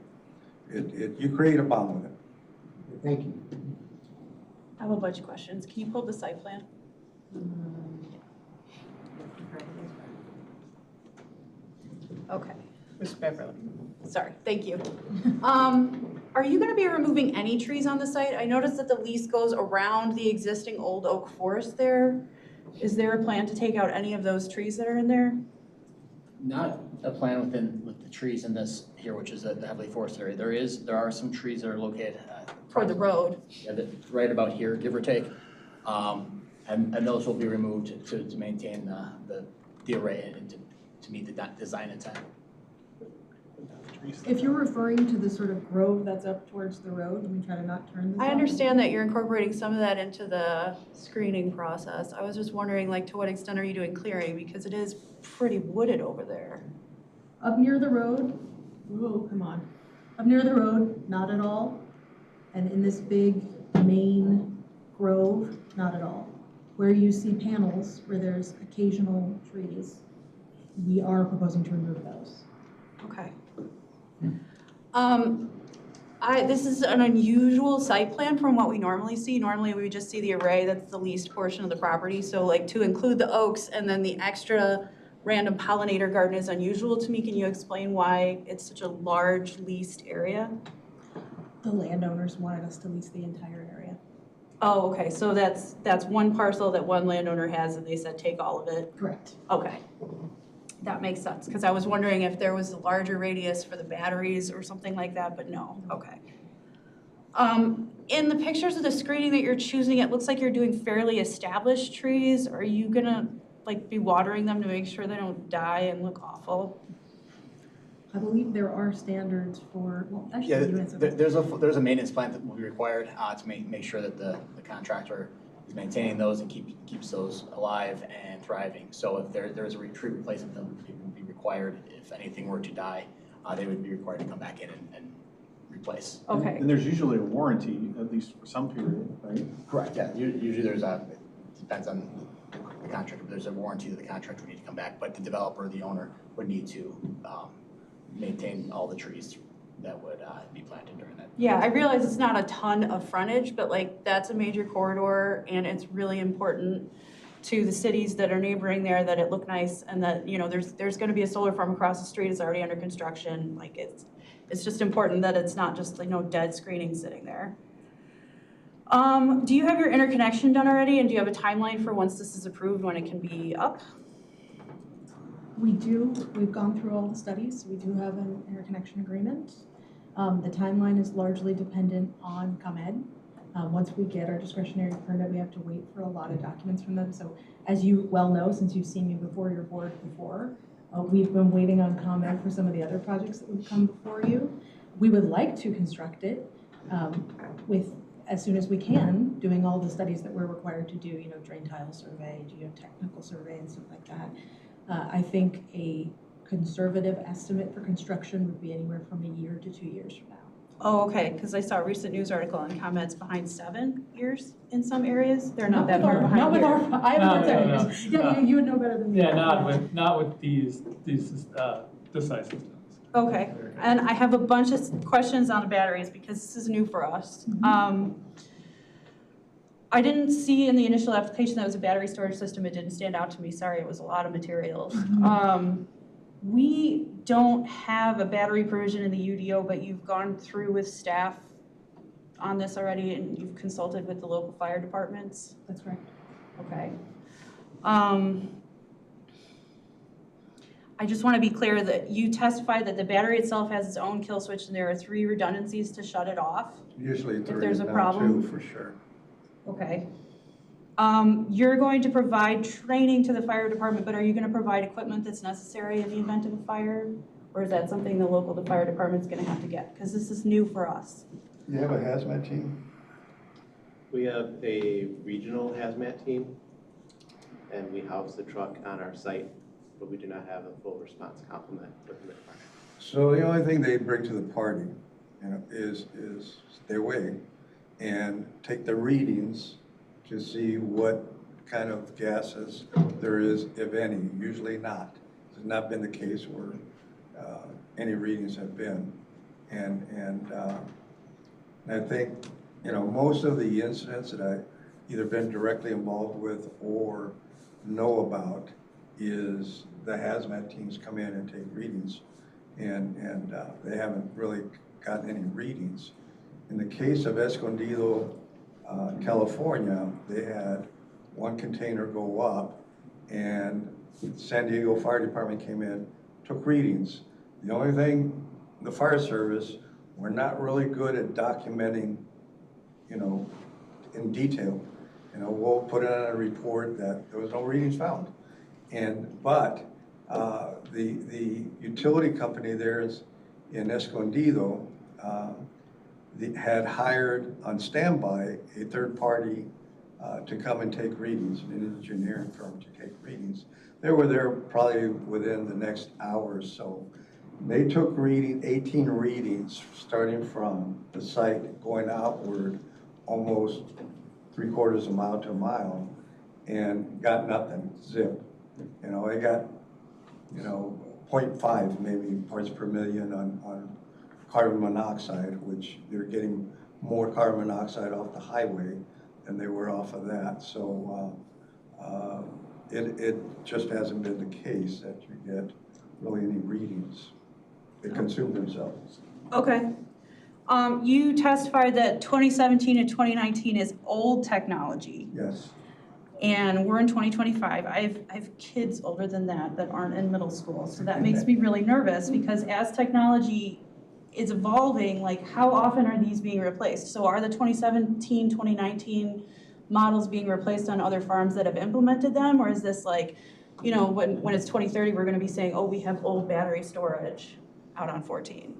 you create a bomb with it. Thank you. I have a bunch of questions. Can you pull the site plan? Okay, Ms. Beverly. sorry, thank you. Are you gonna be removing any trees on the site? I noticed that the lease goes around the existing old oak forest there. Is there a plan to take out any of those trees that are in there? Not a plan with the trees in this here, which is the heavily forested area. There are some trees that are located. Toward the road. Yeah, right about here, give or take. And those will be removed to maintain the array and to meet the design intent. If you're referring to the sort of grove that's up towards the road, let me try to not turn this I off. understand that you're incorporating some of that into the screening process. I was just wondering, like, to what extent are you doing clearing? Because it is pretty wooded over there. Up near the road, whoa, come on. Up near the road, not at all. And in this big main grove, not at all. Where you see panels, where there's occasional trees, we are proposing to remove those. Okay. This is an unusual site plan from what we normally see. Normally, we would just see the array, that's the leased portion of the property. So like to include the oaks and then the extra random pollinator garden is unusual to me. Can you explain why it's such a large leased area? The landowners wanted us to lease the entire area. Oh, okay, so that's one parcel that one landowner has and they said take all of it? Correct. Okay. That makes sense, because I was wondering if there was a larger radius for the batteries or something like that, but no, okay. In the pictures of the screening that you're choosing, it looks like you're doing fairly established trees. Are you gonna like be watering them to make sure they don't die and look awful? I believe there are standards for, well, actually, Yeah, you answered that. there's a maintenance plan that will be required to make sure that the contractor is maintaining those and keeps those alive and thriving. So if there is a tree replacement, then it would be required. If anything were to die, they would be required to come back in and replace. Okay. And there's usually a warranty, at least for some period, right? Correct, yeah. Usually it depends on the contractor, but there's a warranty that the contractor would need to come back, but the developer, the owner, would need to maintain all the trees that would be planted during that. Yeah, I realize it's not a ton of frontage, but like that's a major corridor and it's really important to the cities that are neighboring there that it look nice and that, you know, there's gonna be a solar farm across the street, it's already under construction. Like it's just important that it's not just like no dead screening sitting there. Do you have your interconnection done already and do you have a timeline for once this is approved, when it can be up? We do, we've gone through all the studies, we do have an interconnection agreement. The timeline is largely dependent on ComEd. Once we get our discretionary permit, we have to wait for a lot of documents from them. So as you well know, since you've seen me before your board before, we've been waiting on ComEd for some of the other projects that would come before you. We would like to construct it as soon as we can, doing all the studies that we're required to do, you know, drain tile survey, geotechnical survey and stuff like that. I think a conservative estimate for construction would be anywhere from a year to 2 years from now. Oh, okay, because I saw a recent news article on ComEd's behind 7 years in some areas. They're not that far behind Not with here. our, I haven't No, heard no, that. Yeah, you would know better than me. Yeah, not with these size systems. Okay, and I have a bunch of questions on the batteries because this is new for us. I didn't see in the initial application that was a battery storage system. It didn't stand out to me. Sorry, it was a lot of materials. We don't have a battery provision in the UDO, but you've gone through with staff on this already and you've consulted with the local fire departments? That's correct. Okay. I just want to be clear that you testified that the battery itself has its own kill switch and there are 3 redundancies to shut it off. Usually 3, there's a now problem. 2 for sure. Okay. You're going to provide training to the fire department, but are you going to provide equipment that's necessary in the event of a fire? Or is that something the local fire department's going to have to get? Because this is new for us. You have a hazmat team? We have a regional hazmat team, and we house the truck on our site, but we do not have a full response complement within the department. So the only thing they bring to the party, you know, is stay away and take the readings to see what kind of gases there is, if any. Usually not. It's not been the case where any readings have been. And I think, you know, most of the incidents that I've either been directly involved with or know about is the hazmat teams come in and take readings, and they haven't really gotten any readings. In the case of Escondido, California, they had 1 container go up, and San Diego Fire Department came in took readings. The only thing, the fire service, we're not really good at documenting, you know, in detail. You know, we'll put in a report that there was no readings found. But the utility company there is in Escondido had hired on standby a third party to come and take readings, an engineering firm to take readings. They were there probably within the next hour or so. They took 18 readings starting from the site going outward almost 3/4 of a mile to a mile and got nothing, zip. You know, it got, you know, 0.5 maybe parts per million on carbon monoxide, which they're getting more carbon monoxide off the highway than they were off of that. So it just hasn't been the case that you get really any readings. They consume themselves. Okay. You testified that 2017 to 2019 is old technology. Yes. And we're in 2025. I have kids older than that aren't in middle school. So that makes me really nervous because as technology is evolving, like how often are these being replaced? So are the 2017, 2019 models being replaced on other farms that have implemented them? Or is this like, you know, when it's 2030, we're gonna be saying, oh, we have old battery storage out on 14.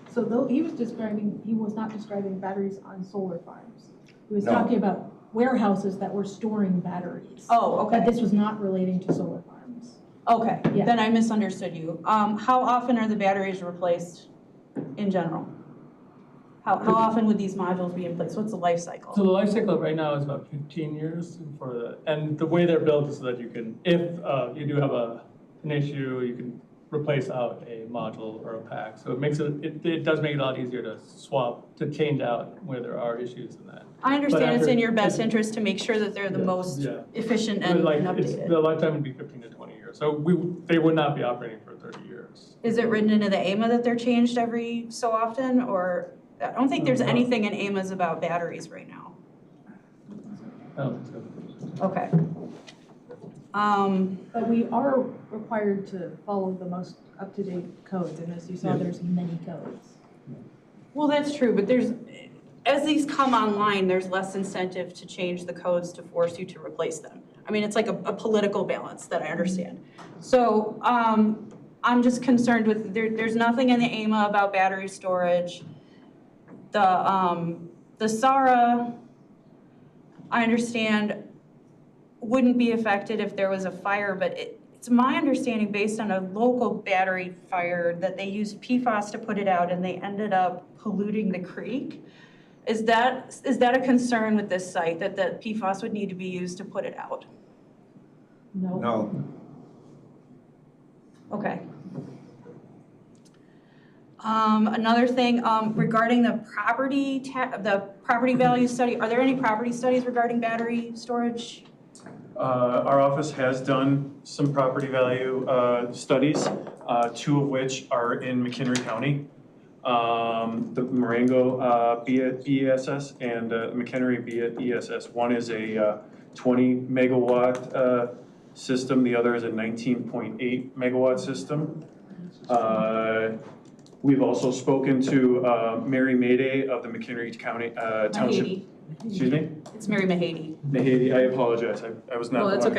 So though he was not describing batteries on solar farms. He was No. talking about warehouses that were storing batteries. Oh, okay. But this was not relating to solar farms. Okay, Yeah. then I misunderstood you. How often are the batteries replaced in general? How often would these modules be in place? What's the life cycle? So the life cycle right now is about 15 years and the way they're built is so that you can, if you do have an issue, you can replace out a module or a pack. So it does make it a lot easier to change out where there are issues in that. I understand it's after- in your best interest to make sure that they're the most Yeah. efficient But and like, updated. the lifetime would be 15 to 20 years. So they would not be operating for 30 years. Is it written into the AMA that they're changed every so often, or, I don't think there's anything in AMAs about batteries right now. I don't think so. Okay. But we are required to follow the most up-to-date codes, and as you saw, Yeah. there's many codes. Well, that's true, but as these come online, there's less incentive to change the codes to force you to replace them. I mean, it's like a political balance that I understand. So I'm just concerned with, there's nothing in the AMA about battery storage. The SARA, I understand, wouldn't be affected if there was a fire, but it's my understanding based on a local battery fire that they used PFAS to put it out and they ended up polluting the creek. Is that a concern with this site, that the PFAS would need to be used to put it out? No. No. Okay. Another thing, regarding the property value study, are there any property studies regarding battery storage? Our office has done some property value studies, 2 of which are in McHenry County. The Marengo BESS and McHenry BESS. One is a 20 megawatt system, the other is a 19.8 megawatt system. We've also spoken to Mary Mayday of the McHenry County Township. Mahady. Excuse me? It's Mary Mahady. Mahady, I apologize, I was not Oh, the that's one.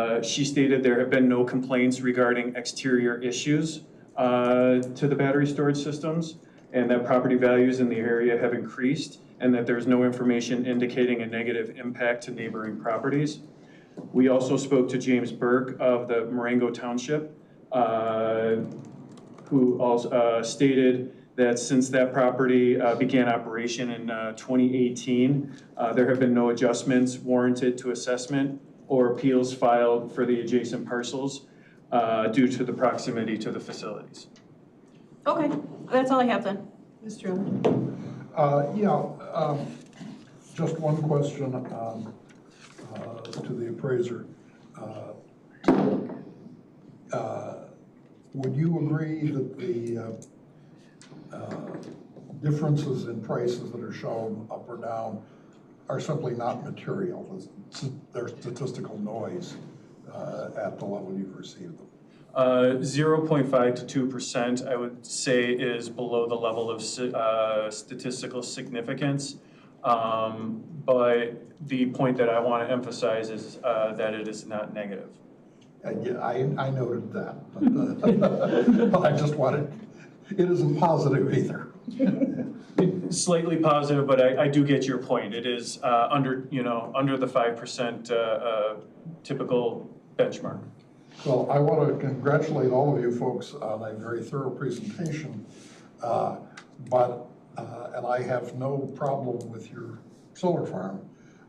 okay. She stated there have been no complaints regarding exterior issues to the battery storage systems, and that property values in the area have increased, and that there's no information indicating a negative impact to neighboring properties. We also spoke to James Burke of the Marengo Township, who also stated that since that property began operation in 2018, there have been no adjustments warranted to assessment or appeals filed for the adjacent parcels due to the proximity to the facilities. Okay, that's all I have then. Mr. Owen? Just one question to the appraiser. Would you agree that the differences in prices that are shown up or down are simply not material? They're statistical noise, at the level you've received them? 0.5 to 2%, I would say, is below the level of statistical significance. But the point that I want to emphasize is that it is not negative. Yeah, I noted that, but I just wanted, it isn't positive either. Slightly positive, but I do get your point. It is under the 5% typical benchmark. Well, I want to congratulate all of you folks on a very thorough presentation, and I have no problem with your solar farm,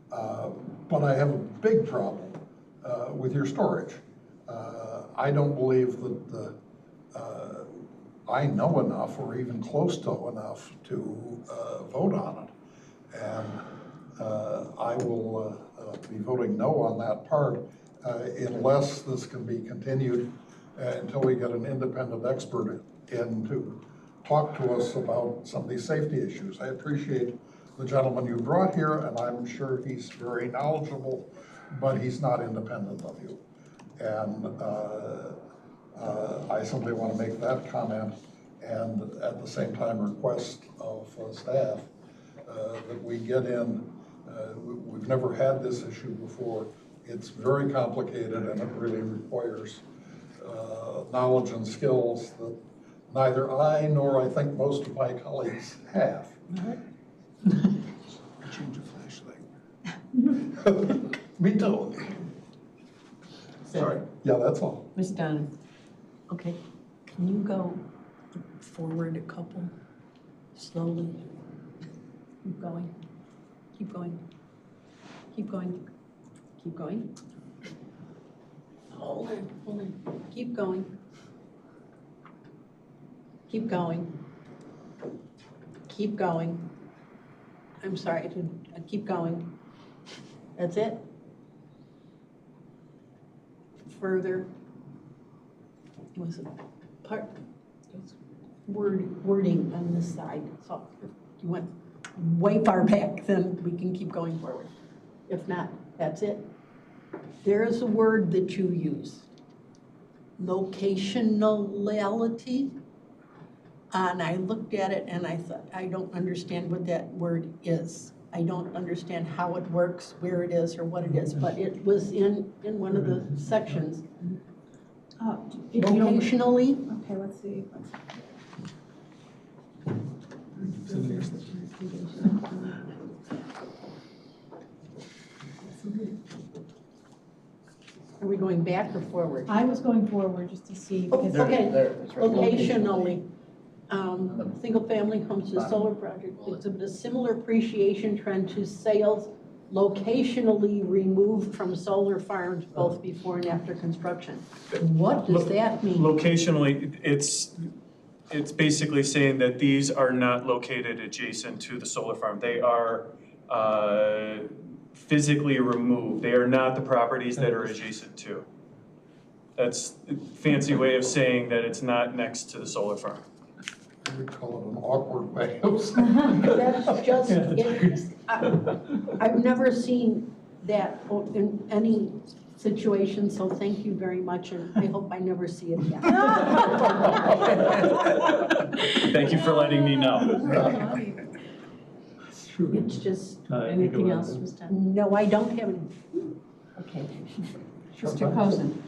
but I have a big problem with your storage. I don't believe that I know enough or even close to enough to vote on it. And I will be voting no on that part unless this can be continued until we get an independent expert in to talk to us about some of these safety issues. I appreciate the gentleman you brought here, and I'm sure he's very knowledgeable, but he's not independent of you. And I simply want to make that comment and at the same time request of staff that we get in. We've never had this issue before. It's very complicated and it really requires knowledge and skills that neither I nor I think most of my colleagues have. Change a flashlight. Me too. Sorry. Yeah, that's all. Ms. Dunn, okay, can you go forward a couple, slowly? Keep going, keep going, keep going, keep going. Hold on, keep going. Keep going. Keep going. I'm sorry, keep going. That's it? Further. It was a part, it was wording on this side. So if you went way far back, then we can keep going forward. If not, that's it. There is a word that you used, locationality. And I looked at it and I thought, I don't understand what that word is. I don't understand how it works, where it is, or what it is, but it was in one of the sections. Locationally. Okay, let's see. Are we going back or forward? I was going forward just to see. Because Okay, locationally. Single-family homes to solar project exhibit a similar appreciation trend to sales locationally removed from solar farms both before and after construction. What does that mean? Locationally, it's basically saying that these are not located adjacent to the solar farm. They are physically removed. They are not the properties that are adjacent to. That's a fancy way of saying that it's not next to the solar farm. We call it an awkward way of That's just, I've never seen that in any situation, so thank you very much, and I hope I never see it again. Thank you for letting me know. It's just, anything else was done? No, I don't have any. Okay. Mr. Cozen.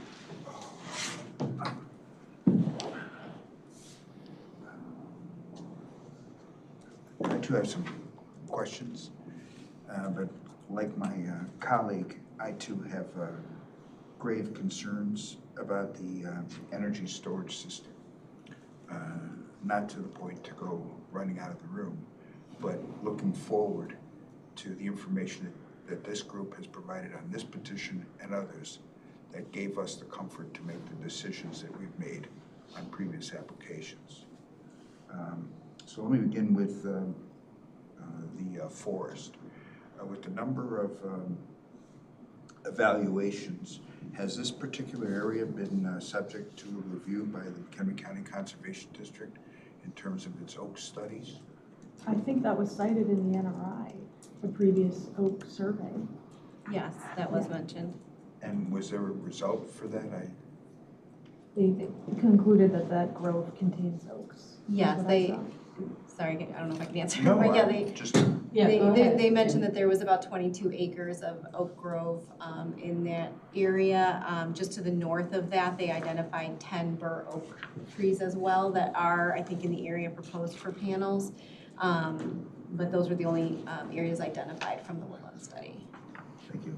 I do have some questions, but like my colleague, I too have grave concerns about the energy storage system. Not to the point to go running out of the room, but looking forward to the information that this group has provided on this petition and others that gave us the comfort to make the decisions that we've made on previous applications. So let me begin with the forest. With the number of evaluations, has this particular area been subject to a review by the McHenry County Conservation District in terms of its oak studies? I think that was cited in the NRI, the previous oak survey. Yes, that was mentioned. And was there a result for that? They concluded that that grove contains oaks. is Yes, what I they, saw. sorry, I don't know if I can answer. No, But yeah, they, just, Yeah, go ahead. they mentioned that there was about 22 acres of oak grove in that area. Just to the north of that, they identified 10 bur oak trees as well that are, I think, in the area proposed for panels. But those were the only areas identified from the woodland study. thank you.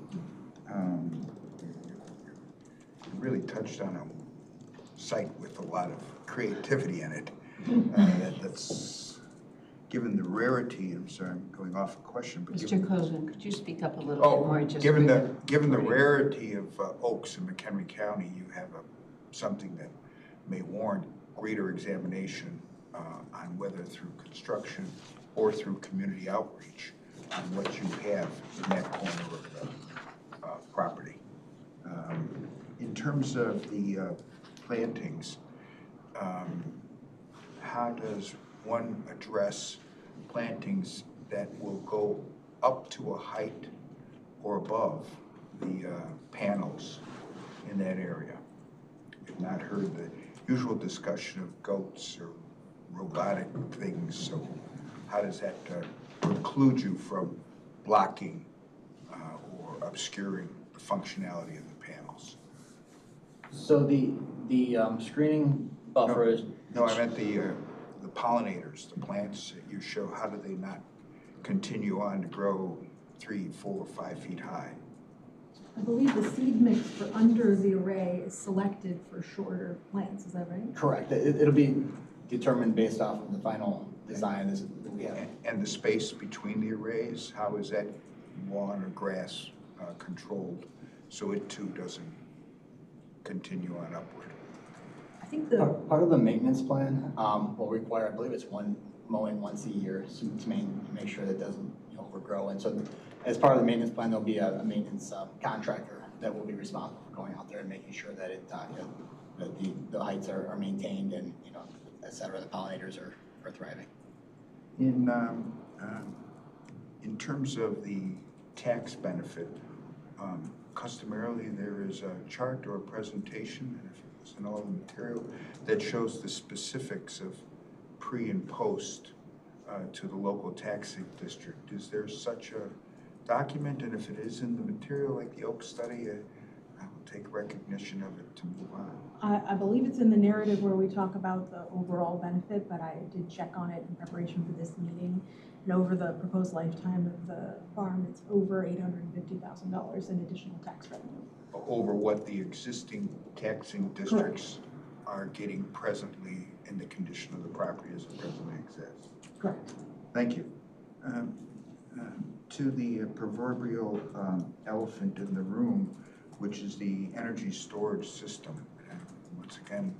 You really touched on a site with a lot of creativity in it. That's, given the rarity, I'm sorry, I'm going off a question, but Mr. given, Coven, could you speak up a little bit more? Just given with the rarity of oaks in McHenry County, you have something that may warrant greater examination on whether through construction or through community outreach on what you have in that corner of the property. In terms of the plantings, how does one address plantings that will go up to a height or above the panels in that area? I've not heard the usual discussion of goats or robotic things, so how does that preclude you from blocking or obscuring the functionality of the panels? So the screening buffer is. No, I meant the pollinators, the plants that you show, how do they not continue on to grow 3, 4, 5 feet high? I believe the seed mix for under the array is selected for shorter plants, is that right? Correct. It'll be determined based off of the final design that we have. And the space between the arrays, how is that lawn or grass controlled so it too doesn't continue on upward? I think Part of the maintenance plan will require, I believe it's one mowing once a year to make sure that it doesn't overgrow. And so as part of the maintenance plan, there'll be a maintenance contractor that will be responsible for going out there and making sure that it that the heights are maintained and et cetera, the pollinators are thriving. In terms of the tax benefit, customarily there is a chart or a presentation, and if it was in all the material, that shows the specifics of pre and post to the local taxing district. Is there such a document? And if it is in the material, like the Oak study, I will take recognition of it to move on. I believe it's in the narrative where we talk about the overall benefit, but I did check on it in preparation for this meeting. And over the proposed lifetime of the farm, it's over $850,000 in additional tax revenue. Over what the existing taxing districts are getting presently in the condition of the property as it presently exists. Correct. Thank you. To the proverbial elephant in the room, which is the energy storage system. And once again,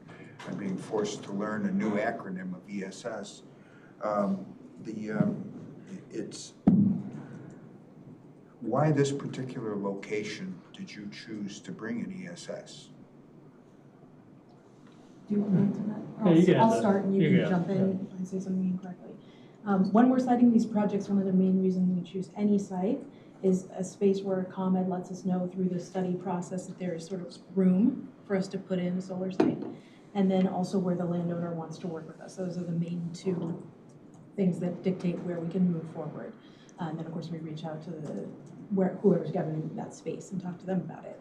I'm being forced to learn a new acronym of ESS. It's why this particular location did you choose to bring an ESS? Do you want to answer that? Yeah, you can I'll answer. start and you You can go. jump in if I say something incorrectly. When we're citing these projects, one of the main reasons we choose any site is a space where ComEd lets us know through the study process that there is sort of room for us to put in a solar site, and then also where the landowner wants to work with us. Those are the main two things that dictate where we can move forward. And then, of course, we reach out to whoever's governing that space and talk to them about it.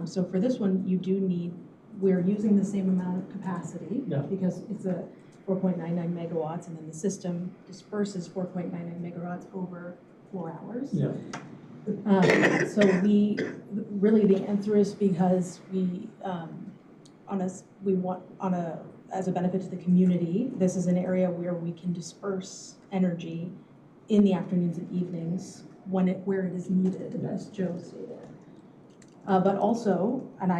So for this one, you do need, we're using the same amount of capacity because it's a 4.99 megawatts, and then the system disperses 4.99 megawatts over 4 hours. Yeah. So really the answer is because as a benefit to the community, this is an area where we can disperse energy in the afternoons and evenings where it is needed, as Joe stated. But also, and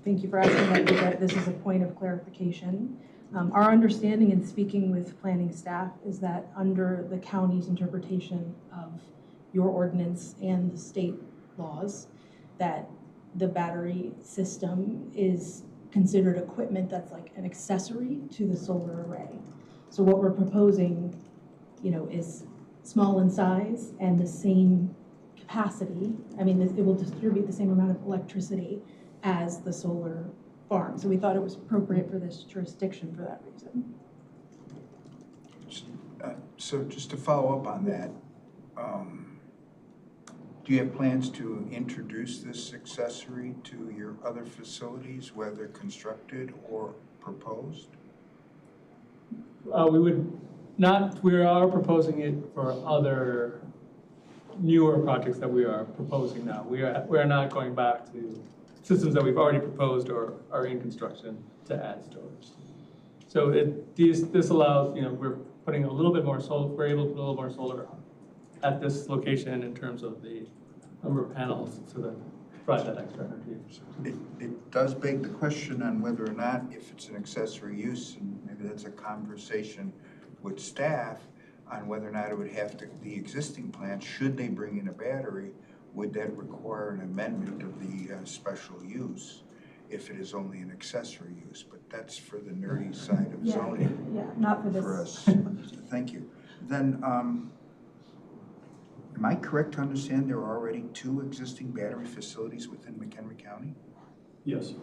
thank you for asking that, because this is a point of clarification. Our understanding in speaking with planning staff is that under the county's interpretation of your ordinance and the state laws, that the battery system is considered equipment that's like an accessory to the solar array. So what we're proposing, is small in size and the same capacity. I mean, it will distribute the same amount of electricity as the solar farm. So we thought it was appropriate for this jurisdiction for that reason. So just to follow up on that, do you have plans to introduce this accessory to your other facilities, whether constructed or proposed? We would not, we are proposing it for other newer projects that we are proposing now. We are not going back to systems that we've already proposed or are in construction to add storage. So this allows, we're putting a little bit more solar, we're able to put a little more solar at this location in terms of the number of panels to provide that extra energy. It does beg the question on whether or not, if it's an accessory use, and maybe that's a conversation with staff, on whether or not it would have to, the existing plant, should they bring in a battery, would that require an amendment of the special use if it is only an accessory use? But that's for the nerdy side of zoning. Yeah, not for this. For us. Thank you. Then, am I correct to understand there are already 2 existing battery facilities within McHenry County? Yes.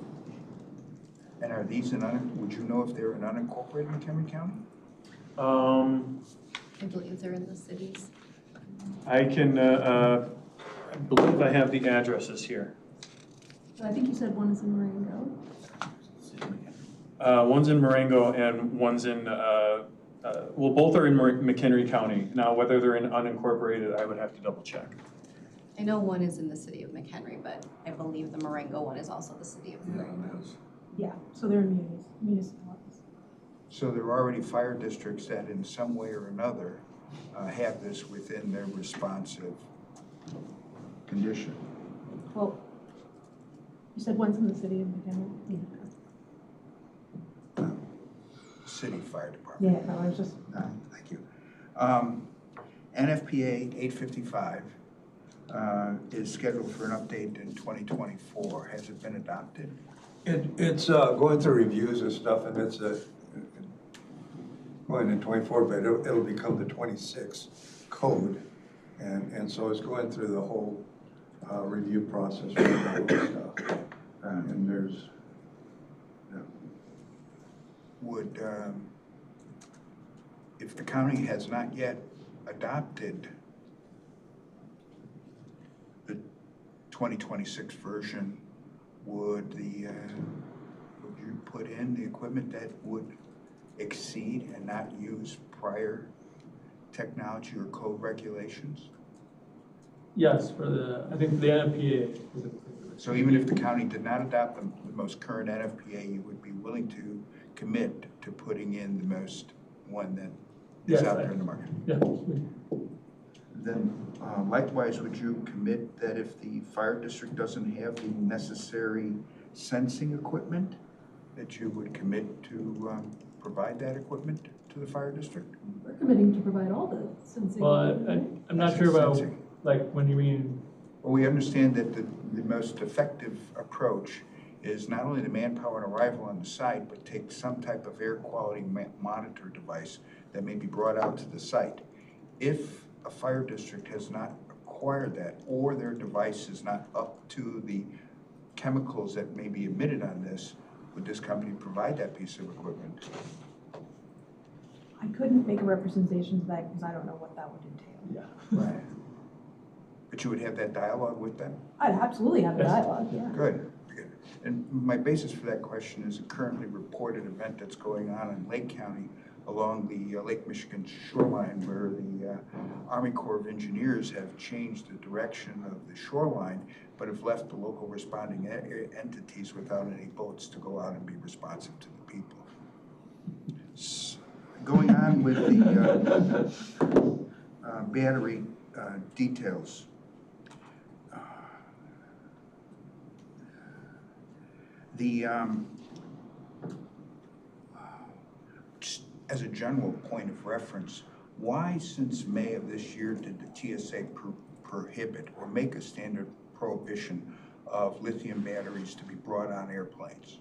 And are these would you know if they're in unincorporated McHenry County? I believe they're in the cities. I can, I believe I have the addresses here. I think you said one is in Marengo. One's in Marengo and one's in, well, both are in McHenry County. Now, whether they're in unincorporated, I would have to double check. I know one is in the city of McHenry, but I believe the Marengo one is also the city of Marengo. Yeah, so they're in municipalities. So there are already fire districts that in some way or another have this within their responsive condition. Well, you said one's in the city of McHenry? City Fire Department. Yeah, no, I was just. Thank you. NFPA 855 is scheduled for an update in 2024. Has it been adopted? It's going through reviews and stuff, and it's going in 24, but it'll become the 26 code. And so it's going through the whole review process for all that stuff. And there's, would, if the county has not yet adopted the 2026 version, would you put in the equipment that would exceed and not use prior technology or code regulations? Yes, I think the NFPA. So even if the county did not adopt the most current NFPA, you would be willing to commit to putting in the most one that is out there in the market? Yeah. Then likewise, would you commit that if the fire district doesn't have the necessary sensing equipment, that you would commit to provide that equipment to the fire district? We're committing to provide all the sensing. Well, I'm not sure about, like, when you mean. Well, we understand that the most effective approach is not only the manpower and arrival on the site, but take some type of air quality monitor device that may be brought out to the site. If a fire district has not acquired that, or their device is not up to the chemicals that may be emitted on this, would this company provide that piece of equipment? I couldn't make a representation to that because I don't know what that would entail. Yeah. Right. But you would have that dialogue with them? I'd absolutely have a dialogue, yeah. Good. And my basis for that question is a currently reported event that's going on in Lake County along the Lake Michigan shoreline, where the Army Corps of Engineers have changed the direction of the shoreline, but have left the local responding entities without any boats to go out and be responsive to the people. Going on with the battery details. Just as a general point of reference, why since May of this year did the TSA prohibit or make a standard prohibition of lithium batteries to be brought on airplanes?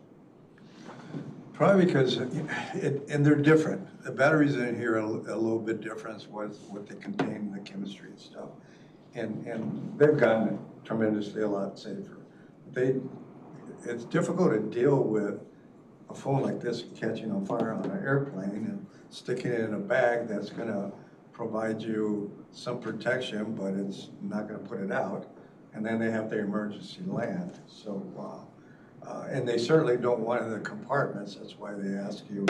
Probably because, and they're different. The batteries in here are a little bit different with what they contain, the chemistry and stuff. and they've gotten tremendously a lot safer. It's difficult to deal with a phone like this catching on fire on an airplane and sticking it in a bag that's gonna provide you some protection, but it's not gonna put it out. And then they have the emergency land. So, and they certainly don't want it in the compartments. That's why they ask you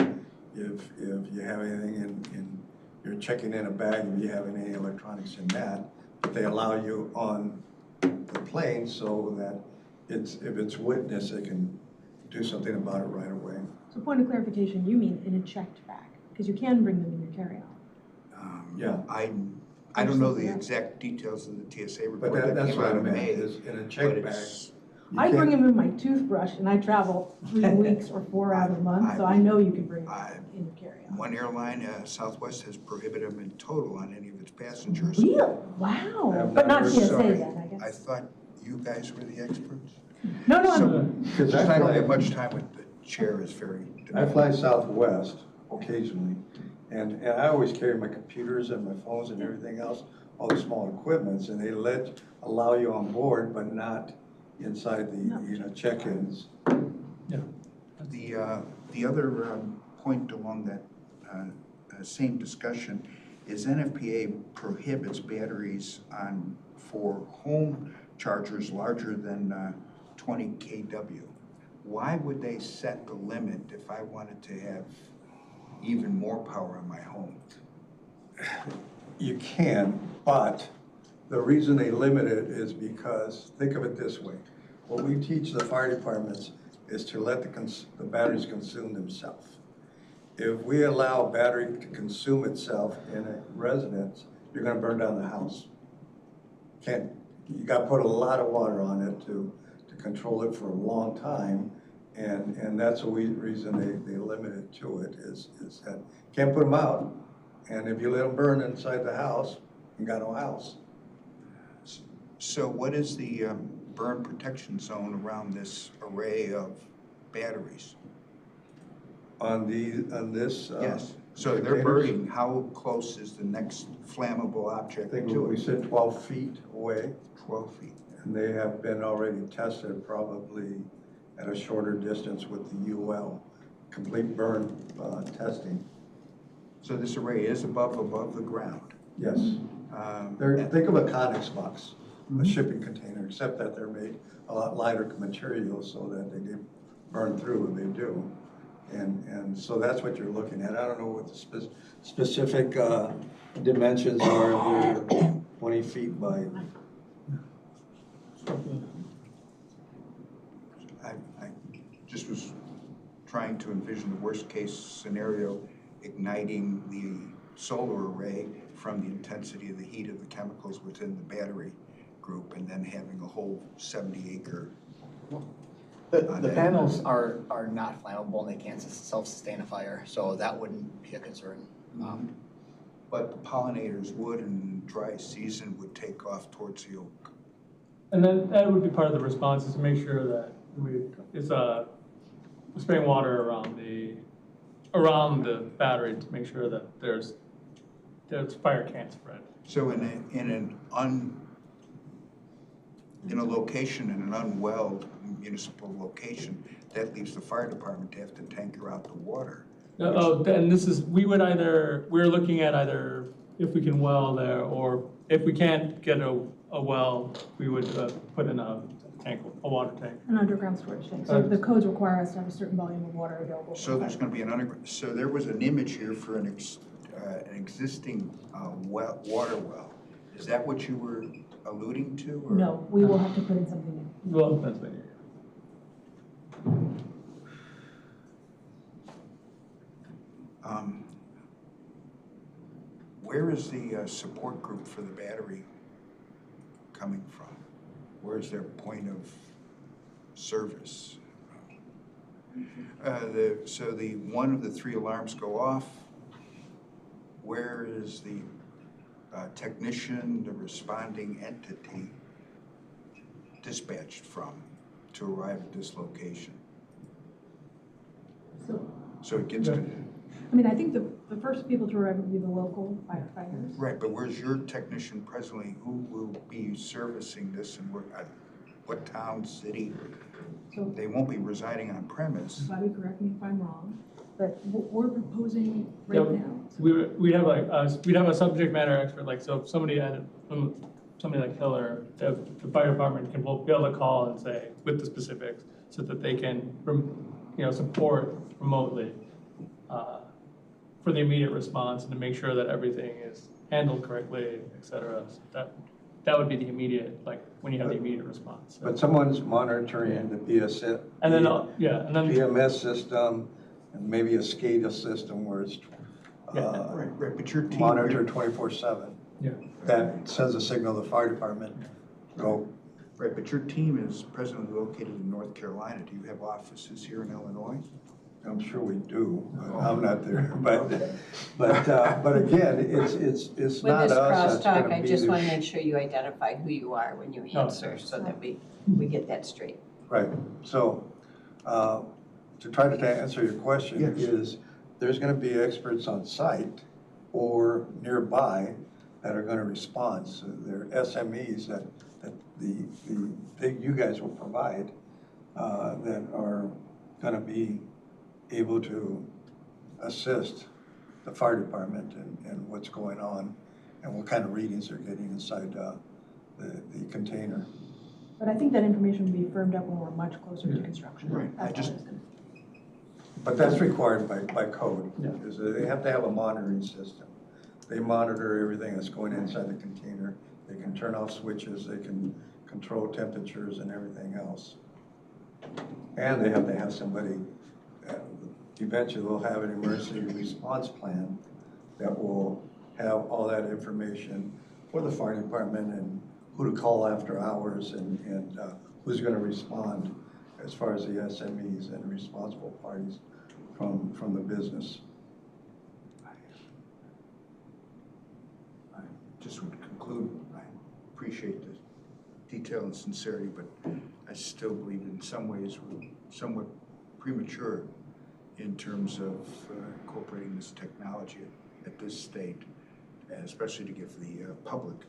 if you have anything you're checking in a bag, if you have any electronics in that. But they allow you on the plane so that if it's witnessed, they can do something about it right away. So point of clarification, you mean in a checked bag? Because you can bring them in your carry-on. Yeah. I don't know the exact details of the TSA report But that that's came what out I of meant, May. is in a check bag. I bring them in my toothbrush and I travel 3 weeks or 4 out of the month, so I know you can bring them in your carry-on. One airline, Southwest, has prohibited them in total on any of its passengers. Really? Wow. But not TSA Sorry, then, I guess. I thought you guys were the experts. No, Because I don't have much time with the chair is very. I fly Southwest occasionally, and I always carry my computers and my phones and everything else, all the small equipments, and they allow you on board, but not inside the check-ins. Yeah. The other point along that same discussion is NFPA prohibits batteries for home chargers larger than 20 kW. Why would they set the limit if I wanted to have even more power in my home? You can, but the reason they limit it is because, think of it this way. What we teach the fire departments is to let the batteries consume themselves. If we allow a battery to consume itself in a residence, you're gonna burn down the house. You gotta put a lot of water on it to control it for a long time, and that's the reason they limit it to it, is that can't put them out, and if you let them burn inside the house, you got no house. So what is the burn protection zone around this array of batteries? On this? Yes. So they're containers? burning. How close is the next flammable object I think to we it? said 12 feet away. 12 feet. And they have been already tested probably at a shorter distance with the UL, complete burn testing. So this array is above the ground? Yes. Think of a Conex box, a shipping container, except that they're made a lot lighter material so that they do burn through, and they do. And so that's what you're looking at. I don't know what the specific dimensions are, if they're 20 feet by. I just was trying to envision the worst case scenario, igniting the solar array from the intensity of the heat of the chemicals within the battery group, and then having a whole 70-acre. The panels are not flammable and they can't self-sustain a fire, so that wouldn't be a concern. But the pollinators would, and dry season would take off towards the oak. And then that would be part of the response, is to make sure that it's spraying water around the battery to make sure that there's fire can't spread. So in a location, in an unwelled municipal location, that leaves the fire department to have to tanker out the water. And we're looking at either if we can well there, or if we can't get a well, we would put in a water tank. An underground storage tank. So the codes require us to have a certain volume of water available. So there's going to be an underground. So there was an image here for an existing water well. Is that what you were alluding to? Or? No, we will have to put in something new. Well, that's what Where is the support group for the battery coming from? Where is their point of service? So the one of the 3 alarms go off. Where is the technician, the responding entity, dispatched from to arrive at this location? So it gets to. I mean, I think the The first people to arrive will be the local firefighters. Right, but where's your technician presently? Who will be servicing this and what town, city? So, They won't be residing on premise. Bobby, correct me if I'm wrong, but what we're proposing right Yep. now. We'd have a subject matter expert, like, so if somebody like Hiller, the fire department can be able to call and say, with the specifics, so that they can, support remotely for the immediate response and to make sure that everything is handled correctly, et cetera. So that would be the immediate, like, when you have the immediate response. But someone's monitoring the BMS system, and maybe a SCADA system where it's Right, but your team. monitored 24/7. Yeah. That sends a signal to the fire department, go. Right, but your team is presently located in North Carolina. Do you have offices here in Illinois? I'm sure we do. I'm not there, but again, it's With not this us that's crosstalk, gonna I be just the want to make sure you identify who you are when you answer, so that we get that straight. Right, so, to try to answer your question Yes. is, there's gonna be experts on site or nearby that are gonna respond. So they're SMEs that you guys will provide, that are gonna be able to assist the fire department and what's going on and what kind of readings they're getting inside the container. But I think that information will be firmed up when we're much closer to construction. Right, That's all I was gonna- But that's required by code, Yeah. because they have to have a monitoring system. They monitor everything that's going inside the container. They can turn off switches, they can control temperatures and everything else. And they have to have somebody, eventually they'll have an emergency response plan that will have all that information for the fire department and who to call after hours and who's gonna respond as far as the SMEs and responsible parties from the business. I just would conclude, I appreciate the detail and sincerity, but I still believe in some ways we're somewhat premature in terms of incorporating this technology at this state, and especially to give the public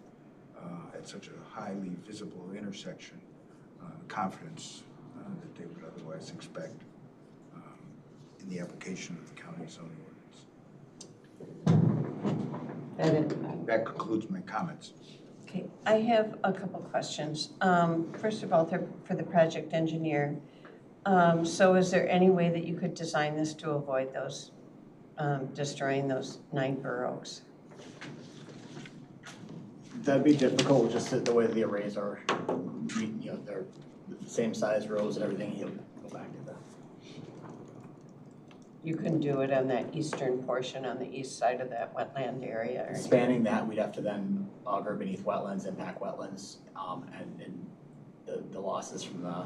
at such a highly visible intersection confidence that they would otherwise expect in the application of the county zoning ordinance. That concludes my comments. Okay, I have a couple questions. First of all, for the project engineer, so is there any way that you could design this to avoid those, destroying those 9 bur oaks? That'd be difficult, just the way the arrays are, they're the same size rows and everything, you'll go back to that. You couldn't do it on that eastern portion, on the east side of that wetland area? Or Spanning that, we'd have to then auger beneath wetlands, impact wetlands, and the losses from the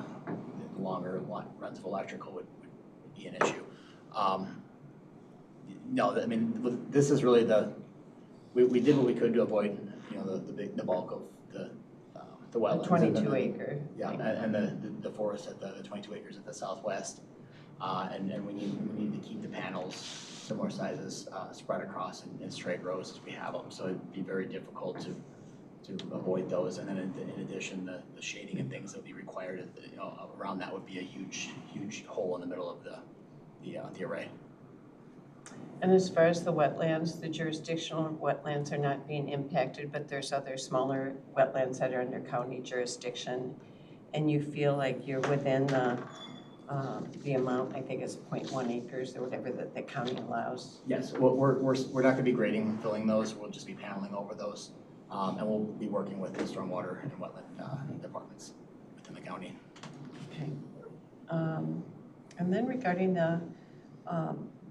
longer runs of electrical would be an issue. No, I mean, this is really we did what we could to avoid, the bulk of the wetlands. 22 acre. Yeah, and the forest at the 22 acres at the southwest. And we need to keep the panels similar sizes spread across in straight rows as we have them. So it'd be very difficult to avoid those. And then in addition, the shading and things that would be required around that would be a huge hole in the middle of the array. And as far as the wetlands, the jurisdictional wetlands are not being impacted, but there's other smaller wetlands that are under county jurisdiction. And you feel like you're within the amount, I think it's 0.1 acres or whatever that the county allows? Yes, we're not gonna be grading, filling those, we'll just be paneling over those. And we'll be working with the stormwater and wetland departments within the county. Okay. And then regarding the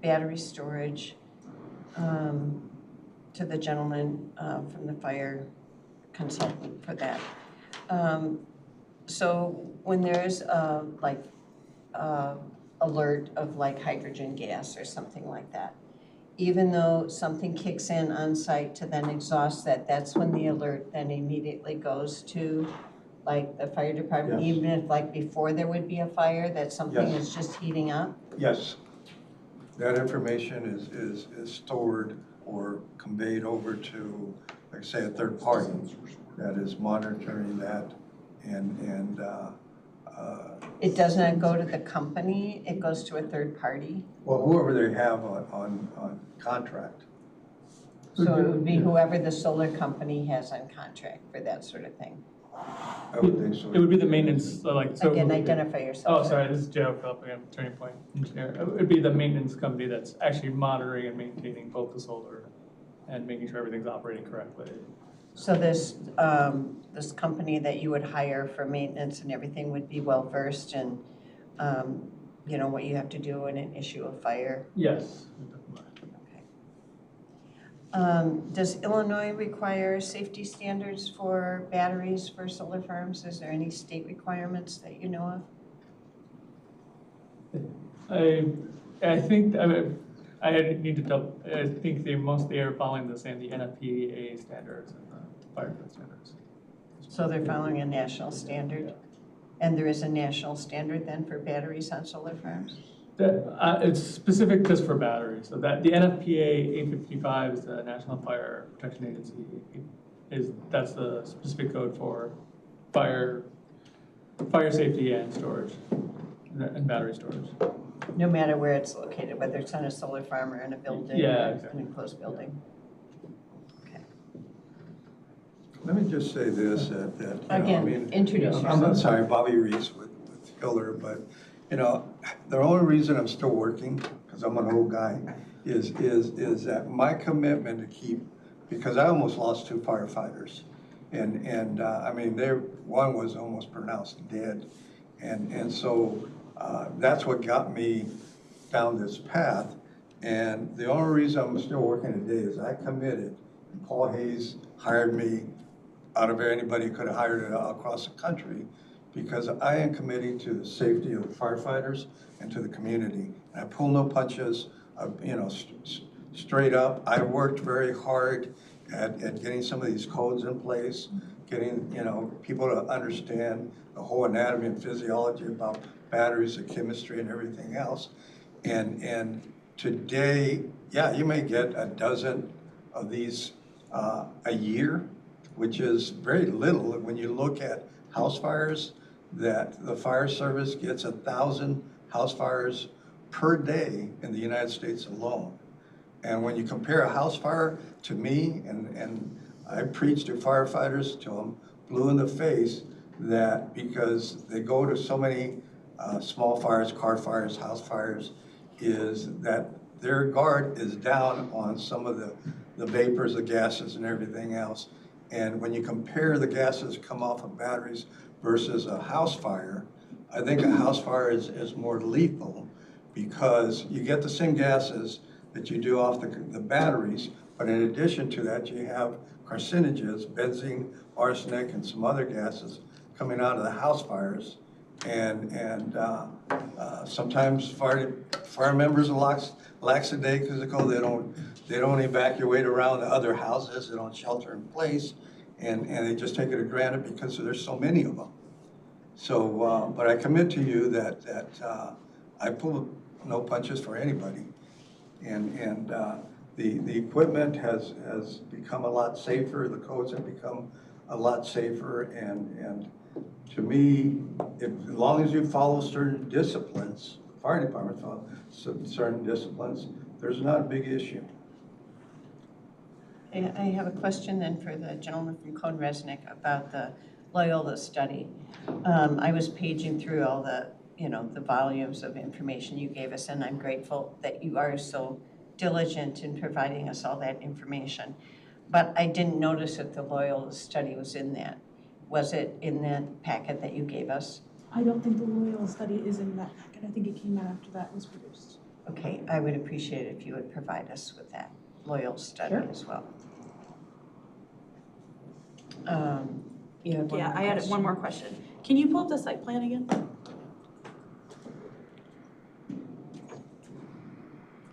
battery storage, to the gentleman from the fire consultant for that. So when there's alert of like hydrogen gas or something like that, even though something kicks in on site to then exhaust that, that's when the alert then immediately goes to like the fire department, Yes. even if like before there would be a fire, that something Yes. is just heating up? Yes. that information is stored or conveyed over to, like say, a third party that is monitoring that and It does not go to the company, it goes to a third party? well, whoever they have on contract. So it would be whoever the solar company has on contract for that sort of thing? I would think so. It would be the maintenance, so. Again, identify yourself. Oh, sorry, this is Joe Philip, again, Turning Point Engineer. It would be the maintenance company that's actually monitoring and maintaining both the solar and making sure everything's operating correctly. So this, this company that you would hire for maintenance and everything would be well-versed in, you know, what you have to do in an issue of fire? Yes. Does Illinois require safety standards for batteries for solar farms? Is there any state requirements that you know of? I think, I need to double, I think they mostly are following the same, the NFPA standards and the fire code standards. So they're following a national standard? And there is a national standard then for batteries on solar farms? It's specific just for batteries. So that the NFPA 855 is the National Fire Protection Agency. That's the specific code for fire safety and storage and battery storage. No matter where it's located, whether it's on a solar farm or in a building, Yeah, or exactly. an enclosed building. Let me just say this, that you know, Again, I mean, introduce I'm yourself. not sorry, Bobby Reese with Hiller, but you know, the only reason I'm still working, because I'm an old guy, is that my commitment to keep, because I almost lost 2 firefighters, and I mean, one was almost pronounced dead, and so that's what got me down this path, and the only reason I'm still working today is I committed, and Paul Hayes hired me out of anybody who could have hired it across the country, because I am committing to the safety of firefighters and to the community. And I pull no punches, you know, straight up. I worked very hard at getting some of these codes in place, getting, you know, people to understand the whole anatomy and physiology about batteries and chemistry and everything else. And today, yeah, you may get a dozen of these a year, which is very little when you look at house fires, that the fire service gets 1,000 house fires per day in the United States alone. And when you compare a house fire to me, and I preach to firefighters till I'm blue in the face, that because they go to so many small fires, car fires, house fires, is that their guard is down on some of the vapors, the gases and everything else. And when you compare the gases that come off of batteries versus a house fire, I think a house fire is more lethal, because you get the same gases that you do off the batteries, but in addition to that, you have carcinogens, benzene, arsenic, and some other gases coming out of the house fires. And sometimes fire members are lackadaisical. They don't evacuate around the other houses. They don't shelter in place, and they just take it for granted because there's so many of them. So, but I commit to you that I pull no punches for anybody, and the equipment has become a lot safer. The codes have become a lot safer, and to me, as long as you follow certain disciplines, fire departments follow certain disciplines, there's not a big issue. I have a question then for the gentleman from Cohn-Resnick about the Loyola study. I was paging through all the, you know, the volumes of information you gave us, and I'm grateful that you are so diligent in providing us all that information. But I didn't notice that the Loyola study was in that. Was it in that packet that you gave us? I don't think the Loyola study is in that packet. I think it came out after that was produced. Okay, I would appreciate it if you would provide us with that Loyola study Sure. as well. You have one Yeah, more I had question? one more question. Can you pull up the site plan again?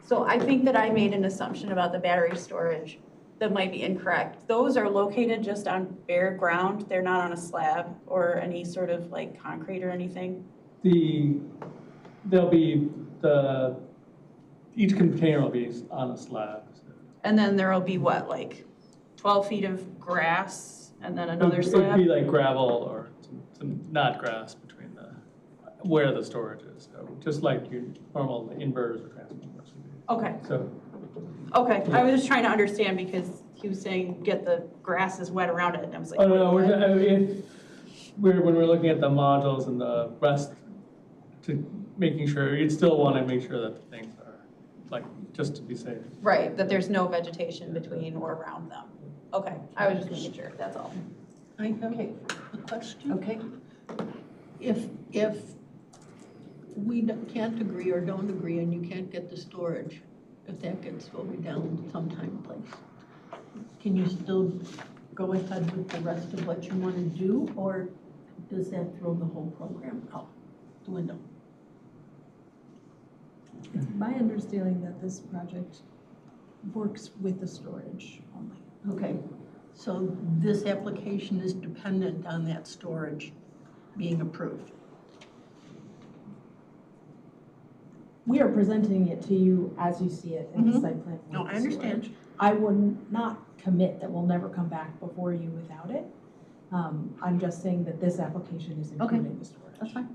So I think that I made an assumption about the battery storage that might be incorrect. Those are located just on bare ground. They're not on a slab or any sort of like concrete or anything. There'll be the each container will be on a slab. And then there'll be what, like 12 feet of grass and then another It'd slab? be like gravel or some not grass between where the storage is. So just like your normal inverters or transformers would be. Okay, So, okay. I was just trying to understand because he was saying get the grasses wet around it. And I was like, oh, no, what? when we're looking at the modules and the rest, to making sure, you'd still want to make sure that the things are, like, just to be safe. Right, that there's no vegetation between or around them. Okay, I was just making sure, that's all. I have a question. Okay. If we can't agree or don't agree and you can't get the storage, if that gets voted down sometime place, can you still go ahead with the rest of what you want to do, or does that throw the whole program out the window? It's my understanding that this project works with the storage only. Okay, so this application is dependent on that storage being approved. We are presenting it to you as you see it in the site plan. with No, I the understand. storage. I would not commit that we'll never come back before you without it. I'm just saying that this application is including the storage. That's fine.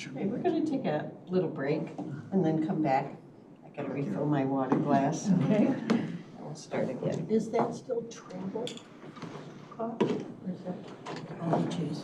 Okay, we're gonna take a little break and then come back. I gotta refill my water glass. Okay. And we'll start again. Is that still travel cost, or is that, oh, geez.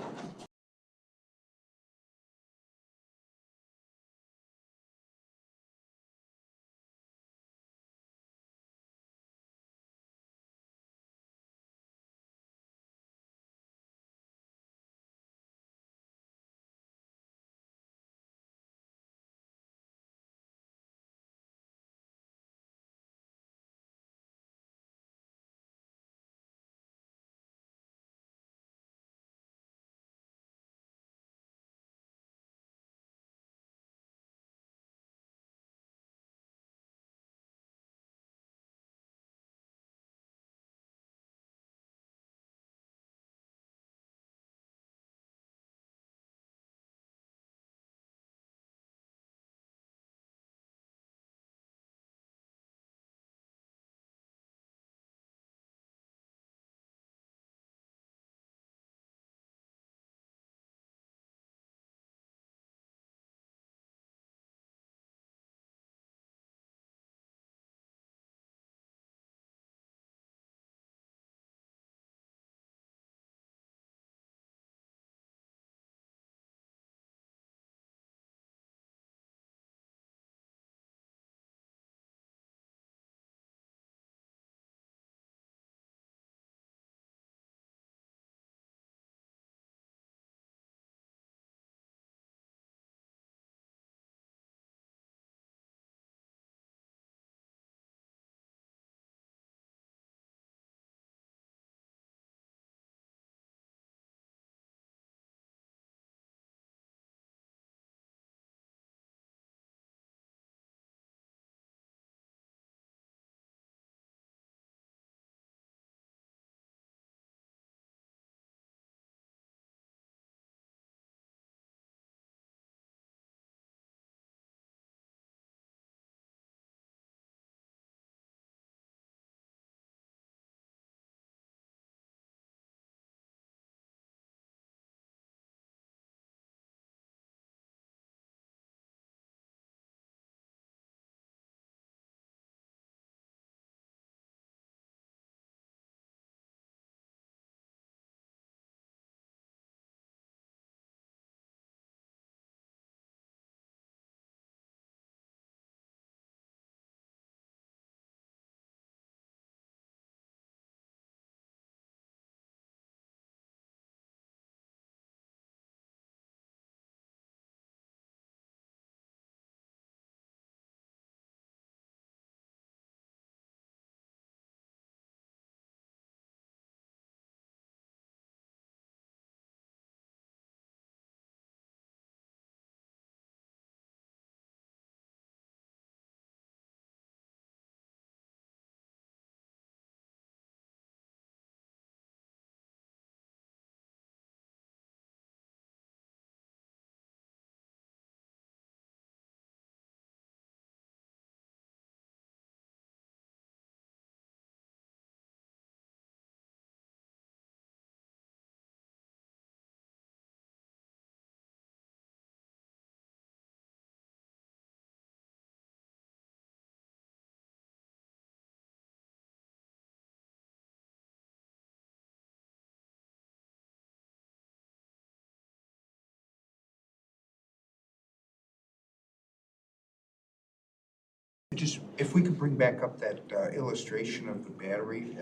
Just, if we could bring back up that illustration of the battery.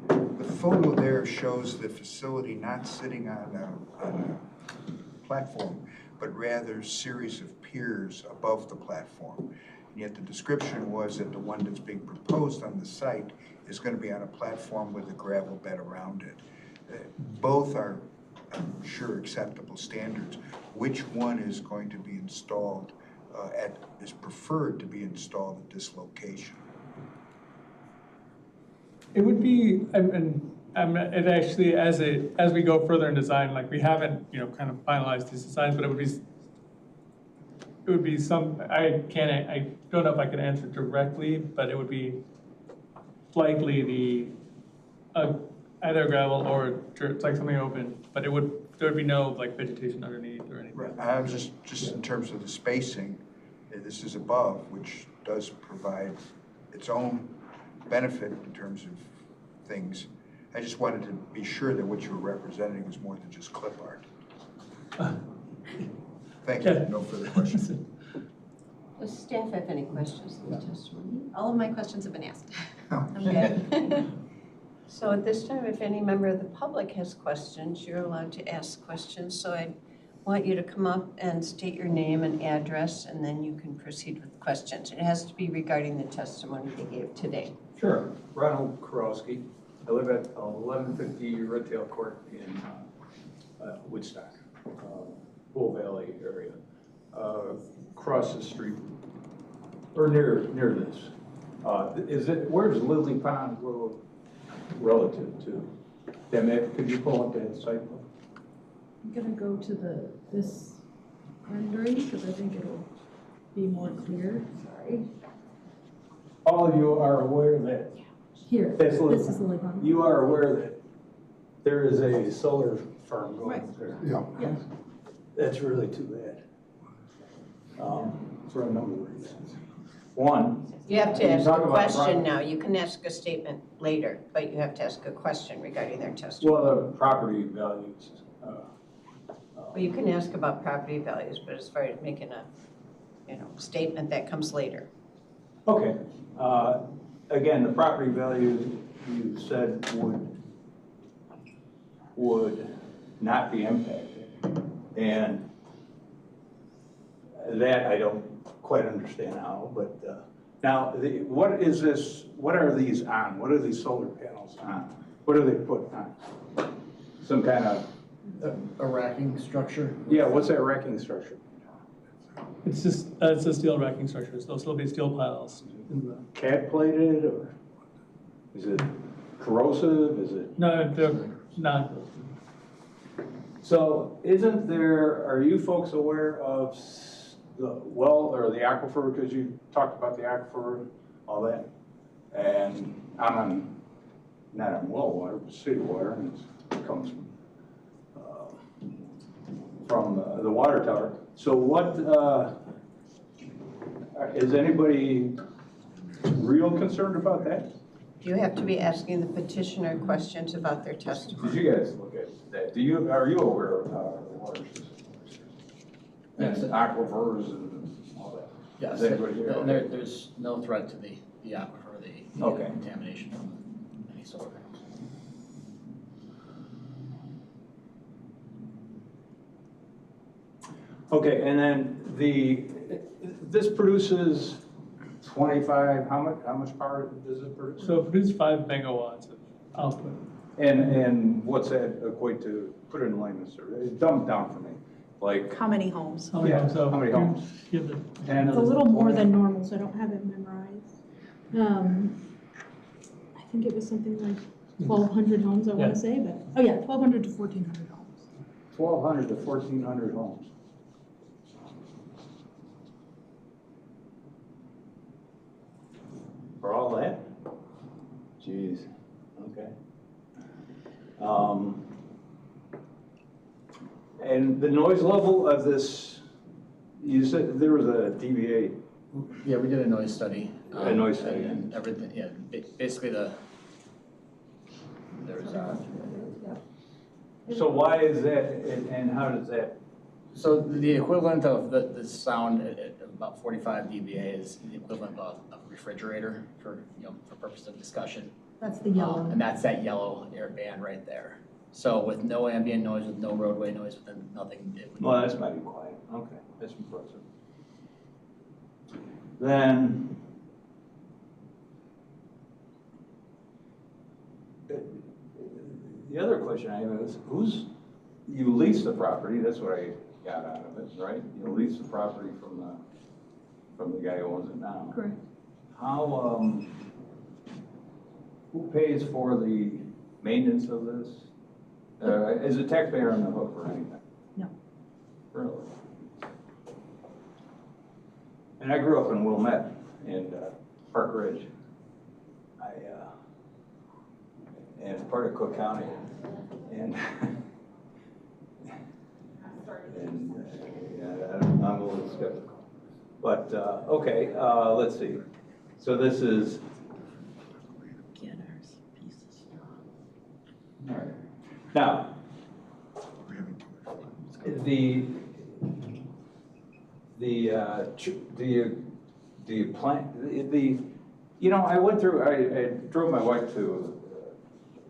The photo there shows the facility not sitting on a platform, but rather a series of piers above the platform. And yet the description was that the one that's being proposed on the site is going to be on a platform with a gravel bed around it. Both are, I'm sure, acceptable standards. Which one is going to be installed is preferred to be installed at this location? It would be, it actually, as we go further in design, like we haven't, kind of finalized these designs, but it would be some, I don't know if I can answer directly, but it would be likely either gravel or dirt, like something open, but there would be no like vegetation underneath or anything. Right. I was just in terms of the spacing, this is above, which does provide its own benefit in terms of things. I just wanted to be sure that what you were representing was more than just clip art. Thank you. No further questions. Does staff have any questions on the testimony? All of my questions have been asked. Okay. So at this time, if any member of the public has questions, you're allowed to ask questions. So I want you to come up and state your name and address, and then you can proceed with questions. It has to be regarding the testimony they gave today. Sure. Ronald Kurowski. I live at 1150 Redtail Court in Woodstock, Bull Valley area. Across the street, or near this. Where's Lily Pond Road relative to? Could you pull up that site? I'm gonna go to this rendering because I think it'll be more clear. Sorry. All of you are aware that Here, this is Lily Pond. you are aware that there is a solar farm going there. Yeah. Yeah. That's really too bad. For a number of reasons. One, You have to ask talk a about question property. now. You can ask a statement later, but you have to ask a question regarding their testimony. Well, the property values. Well, you can ask about property values, but as far as making a, statement, that comes later. Okay. Again, the property values you said would not be impacted. And that I don't quite understand how, but now what is this, what are these on? What are these solar panels on? What are they put on? Some kind of... A racking structure? Yeah, what's that racking structure? It's just, it's a steel racking structure, so it'll be steel piles. Cat plated, or is it corrosive? Is it? No, they're not. So are you folks aware of the well or the aquifer, because you talked about the aquifer, all that? And I'm not on well water, but city water, and it comes from the water tower. So what, is anybody real concerned about that? You have to be asking the petitioner questions about their testimony. Did you guys look at that? Are you aware of the water system? And aquifers and all that? Yes, Is anybody here? there's no threat to the aquifer, the Okay. contamination from any solar panels. Okay, and then this produces 25, how much power does it produce? So it produces 5 megawatts of output. And what's that equate to, put it in layman's terms, dumb it down for me, like. How many homes? How many homes? So How many homes? give it- And It's a little more than normal, so I don't have it memorized. I think it was something like 1,200 homes, I want Yeah. to say, but, oh yeah, 1,200 to 1,400 homes. 1,200 to 1,400 homes. For all that? Jeez, okay. And the noise level of this, you said there was a DVA. Yeah, we did a noise study. A noise study. And everything, yeah, basically there's So why is that, and how does that So the equivalent of the sound at about 45 dBA is the equivalent of a refrigerator for, for purpose of discussion. That's the yellow. And that's that yellow air band right there. So with no ambient noise, with no roadway noise, with nothing. It would Well, that's mighty quiet. Okay, that's impressive. Then, the other question I have is, you lease the property, that's what I got out of it, right? You lease the property from the guy who owns it now. Correct. How, who pays for the maintenance of this? Is the taxpayer on the hook for anything? No. Really? And I grew up in Wilmette and Park Ridge. And it's part of Cook County. And, I'm a little skeptical. But, okay, let's see. So this is, Get ours pieces. all right. Now, the plan, I went through, I drove my wife to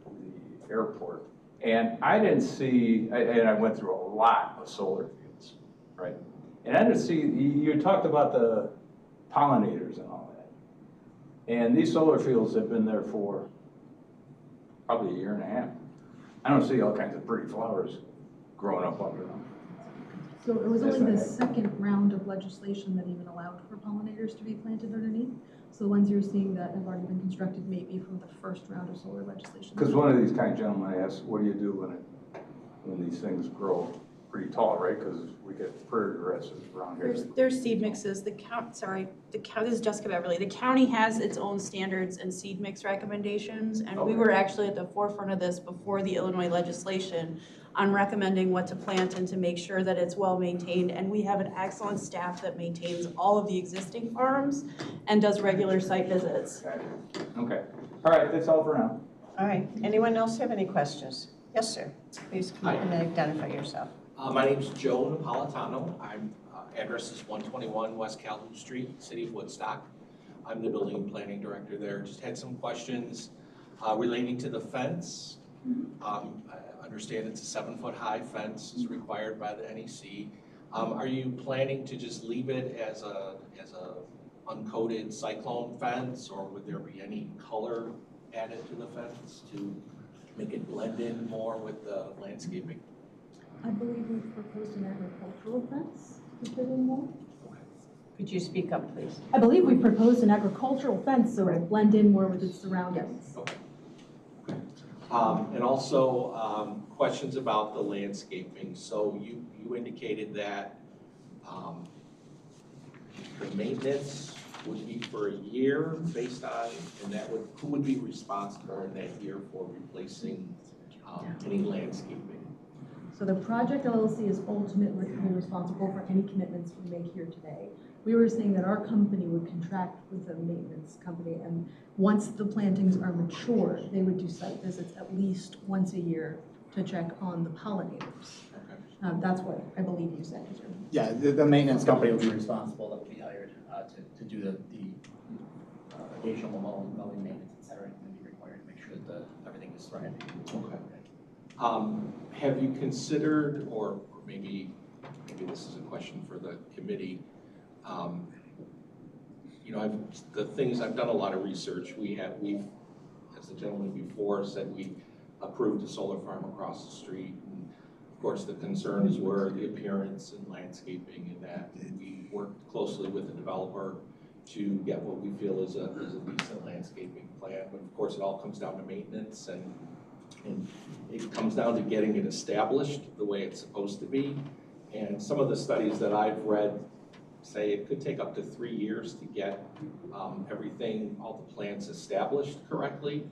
the airport, and I didn't see, and I went through a lot of solar fields, right? And I didn't see, you talked about the pollinators and all that. And these solar fields have been there for probably a year and a half. I don't see all kinds of pretty flowers growing up under them. So it was only the second round of legislation that even allowed for pollinators to be planted underneath. So the ones you're seeing that have already been constructed may be from the first round of solar legislation. Because one of these kind gentlemen asked, what do you do when these things grow pretty tall, right? Because we get prairie grasses around here. There's seed mixes, this is Jessica Beverly. The county has its own standards and seed mix recommendations, and we were actually at the forefront of this before the Illinois legislation on recommending what to plant and to make sure that it's well maintained. And we have an excellent staff that maintains all of the existing farms and does regular site visits. Okay. All right, that's all for now. All right, anyone else have any questions? Yes, sir. Please come up and identify yourself. My name's Joe Napolitano. I'm, address is 121 West Calhoun Street, City of Woodstock. I'm the building and planning director there. Just had some questions relating to the fence. I understand it's a 7-foot high fence is required by the NEC. Are you planning to just leave it as a uncoated cyclone fence, or would there be any color added to the fence to make it blend in more with the landscaping? I believe we've proposed an agricultural fence to fit in more. Could you speak up, please? I believe we proposed an agricultural fence so it'll blend in more with its surroundings. Okay. And also questions about the landscaping. So you indicated that the maintenance would be for a year based on, and who would be responsible in that year for replacing any landscaping? So the project LLC is ultimately responsible for any commitments we make here today. We were saying that our company would contract with a maintenance company, and once the plantings are mature, they would do site visits at least once a year to check on the pollinators. That's what I believe you said. Yeah, the maintenance company will be responsible, that will be hired to do the occasional mowing maintenance, et cetera, and be required to make sure that everything is right. Okay. Have you considered, or maybe this is a question for the committee, the things, I've done a lot of research. We've, as the gentleman before said, we approved a solar farm across the street. And of course, the concerns were the appearance and landscaping and that. And we worked closely with the developer to get what we feel is a decent landscaping plan. But of course, it all comes down to maintenance, and it comes down to getting it established the way it's supposed to be. And some of the studies that I've read say it could take up to 3 years to get everything, all the plants established correctly.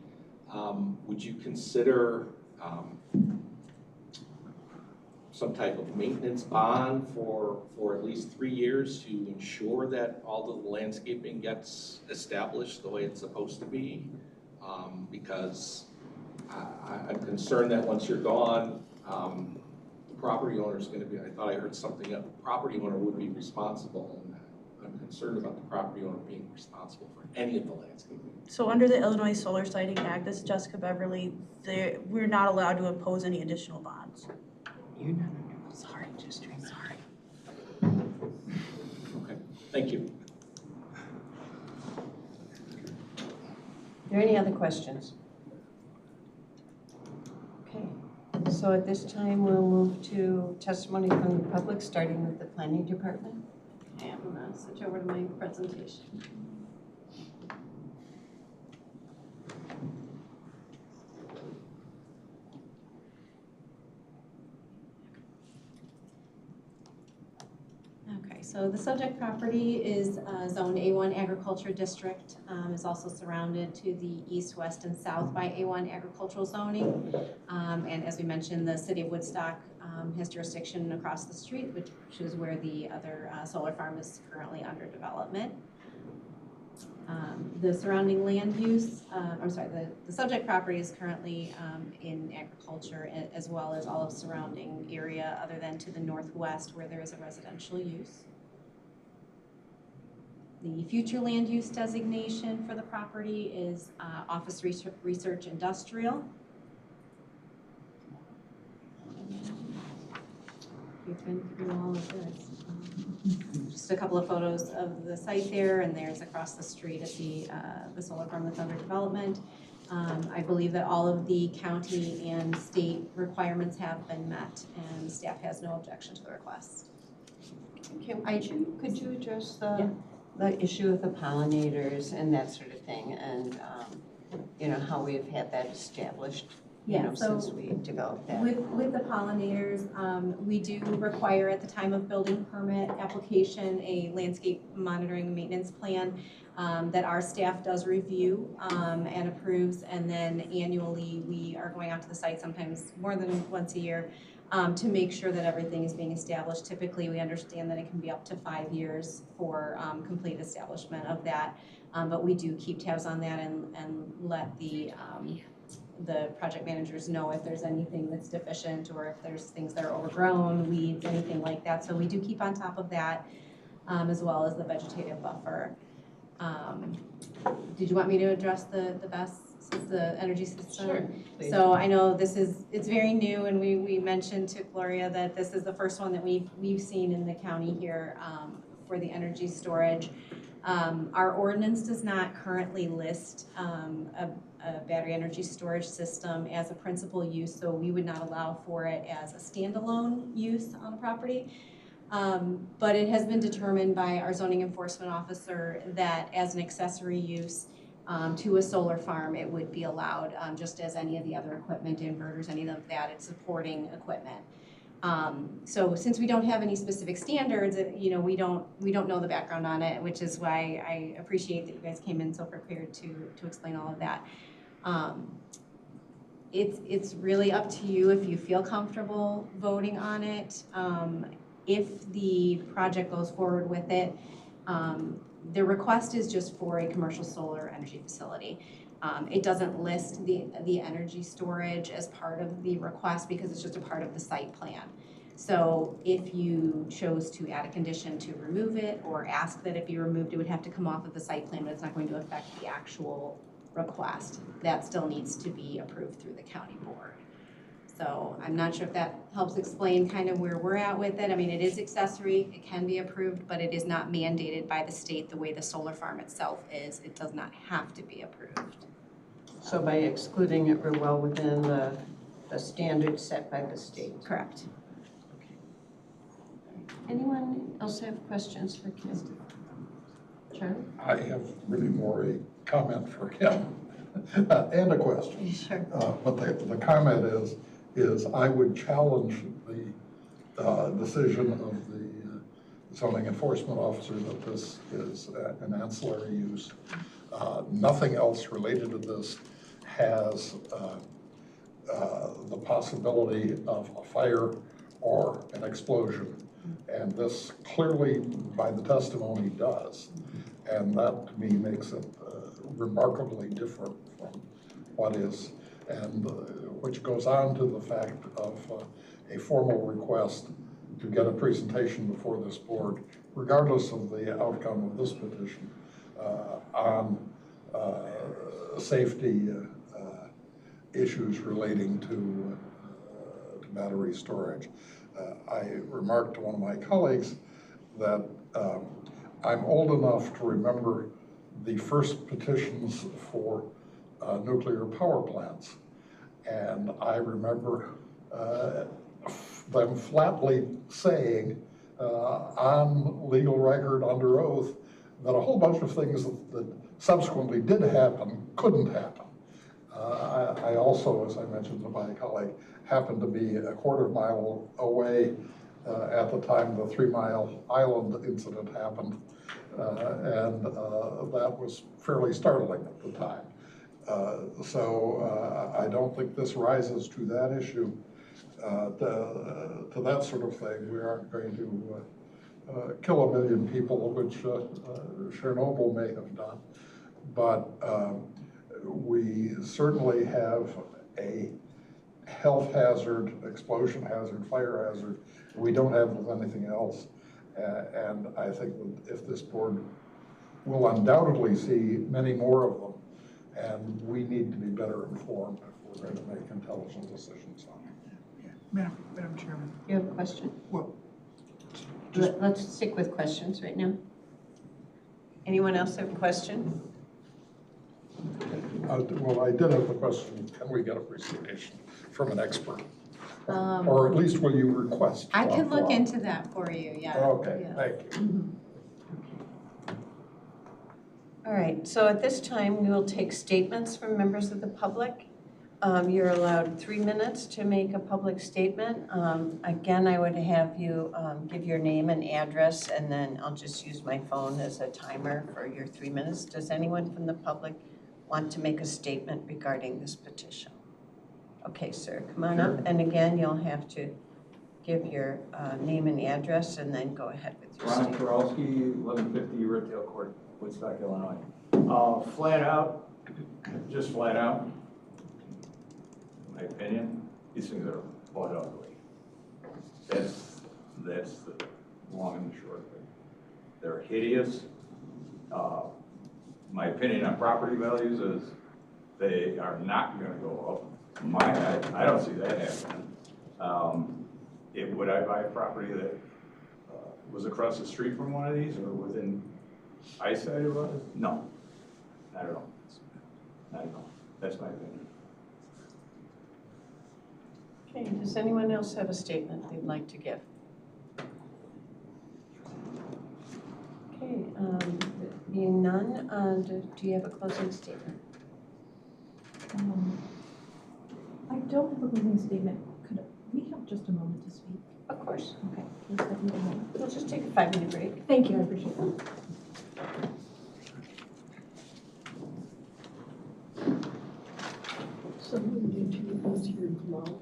Would you consider some type of maintenance bond for at least 3 years to ensure that all the landscaping gets established the way it's supposed to be? Because I'm concerned that once you're gone, the property owner is gonna be, I thought I heard something, a property owner would be responsible, and I'm concerned about the property owner being responsible for any of the landscaping. So under the Illinois Solar Siting Act, this is Jessica Beverly, we're not allowed to impose any additional bonds. You're not, sorry, just sorry. Okay, thank you. Are there any other questions? Okay, so at this time, we'll move to testimony from the public, starting with the planning department. Okay, I'm gonna switch over to my presentation. Okay, so the subject property is zoned A1 Agriculture District, is also surrounded to the east, west, and south by A1 agricultural zoning. And as we mentioned, the city of Woodstock has jurisdiction across the street, which is where the other solar farm is currently under development. The surrounding land use, the subject property is currently in agriculture, as well as all of surrounding area other than to the northwest where there is a residential use. The future land use designation for the property is office research industrial. We've been through all of this. Just a couple of photos of the site there, and there's across the street at the solar farm that's under development. I believe that all of the county and state requirements have been met, and staff has no objection to the request. Could you address the issue of the pollinators and that sort of thing, and you know, how we've had that established? Since we developed that. With the pollinators, we do require at the time of building permit application a landscape monitoring and maintenance plan that our staff does review and approves, and then annually we are going out to the site sometimes more than once a year to make sure that everything is being established. Typically, we understand that it can be up to 5 years for complete establishment of that, but we do keep tabs on that and let the project managers know if there's anything that's deficient or if there's things that are overgrown, weeds, anything like that. So we do keep on top of that, as well as the vegetative buffer. Did you want me to address the energy system? Sure, please. So I know it's very new, and we mentioned to Gloria that this is the first one that we've seen in the county here for the energy storage. Our ordinance does not currently list a battery energy storage system as a principal use, so we would not allow for it as a standalone use on the property. But it has been determined by our zoning enforcement officer that as an accessory use to a solar farm, it would be allowed, just as any of the other equipment, inverters, any of that, it's supporting equipment. So since we don't have any specific standards, we don't know the background on it, which is why I appreciate that you guys came in so prepared to explain all of that. It's really up to you if you feel comfortable voting on it. If the project goes forward with it, the request is just for a commercial solar energy facility. It doesn't list the energy storage as part of the request because it's just a part of the site plan. So if you chose to add a condition to remove it or ask that it be removed, it would have to come off of the site plan, but it's not going to affect the actual request. That still needs to be approved through the county board. So I'm not sure if that helps explain kind of where we're at with it. I mean, it is accessory, it can be approved, but it is not mandated by the state the way the solar farm itself is. It does not have to be approved. So by excluding it, we're well within the standards set by the state? Correct. Okay. Anyone else have questions for Kim? Charlie? I have really more a comment for Kim and a question. Sure. But the comment is I would challenge the decision of the zoning enforcement officer that this is an ancillary use. Nothing else related to this has the possibility of a fire or an explosion. And this clearly, by the testimony, does. And that, to me, makes it remarkably different from what is. and which goes on to the fact of a formal request to get a presentation before this board, regardless of the outcome of this petition, on safety issues relating to battery storage. I remarked to one of my colleagues that I'm old enough to remember the first petitions for nuclear power plants. And I remember them flatly saying on legal record under oath that a whole bunch of things that subsequently did happen couldn't happen. I also, as I mentioned to my colleague, happened to be a quarter-mile away at the time the 3 Mile Island incident happened, and that was fairly startling at the time. So I don't think this rises to that issue, to that sort of thing. We aren't going to kill 1 million people, which Chernobyl may have done, but we certainly have a health hazard, explosion hazard, fire hazard. We don't have with anything else. And I think that if this board will undoubtedly see many more of them, and we need to be better informed if we're going to make intelligent decisions on it. Yeah. Madam Chairman. You have a question? Well, Let's stick with questions right now. Anyone else have a question? Well, I did have a question. Can we get a presentation from an expert? Um, Or at least will you request? I one could look for- into that for you, yeah. Okay, Yeah. thank you. All right, so at this time, we will take statements from members of the public. You're allowed 3 minutes to make a public statement. Again, I would have you give your name and address, and then I'll just use my phone as a timer for your 3 minutes. Does anyone from the public want to make a statement regarding this petition? Okay, sir, come on up. And again, you'll have to give your name and address, and then go ahead with your Ron statement. Karolski, 1150 Redtail Court, Woodstock, Illinois. Flat out, just flat out, in my opinion, these things are bought ugly. That's the long and the short of it. They're hideous. My opinion on property values is they are not going to go up. I don't see that happening. Would I buy a property that was across the street from one of these or within eyesight of us? No, not at all. Not at all. That's my opinion. Okay, does anyone else have a statement they'd like to give? Okay, being none, do you have a closing statement? I don't have a closing statement. Could we have just a moment to speak? Of course. Okay, just a moment. We'll just take a 5-minute break. Thank you, I appreciate that. Someone need to use your glove.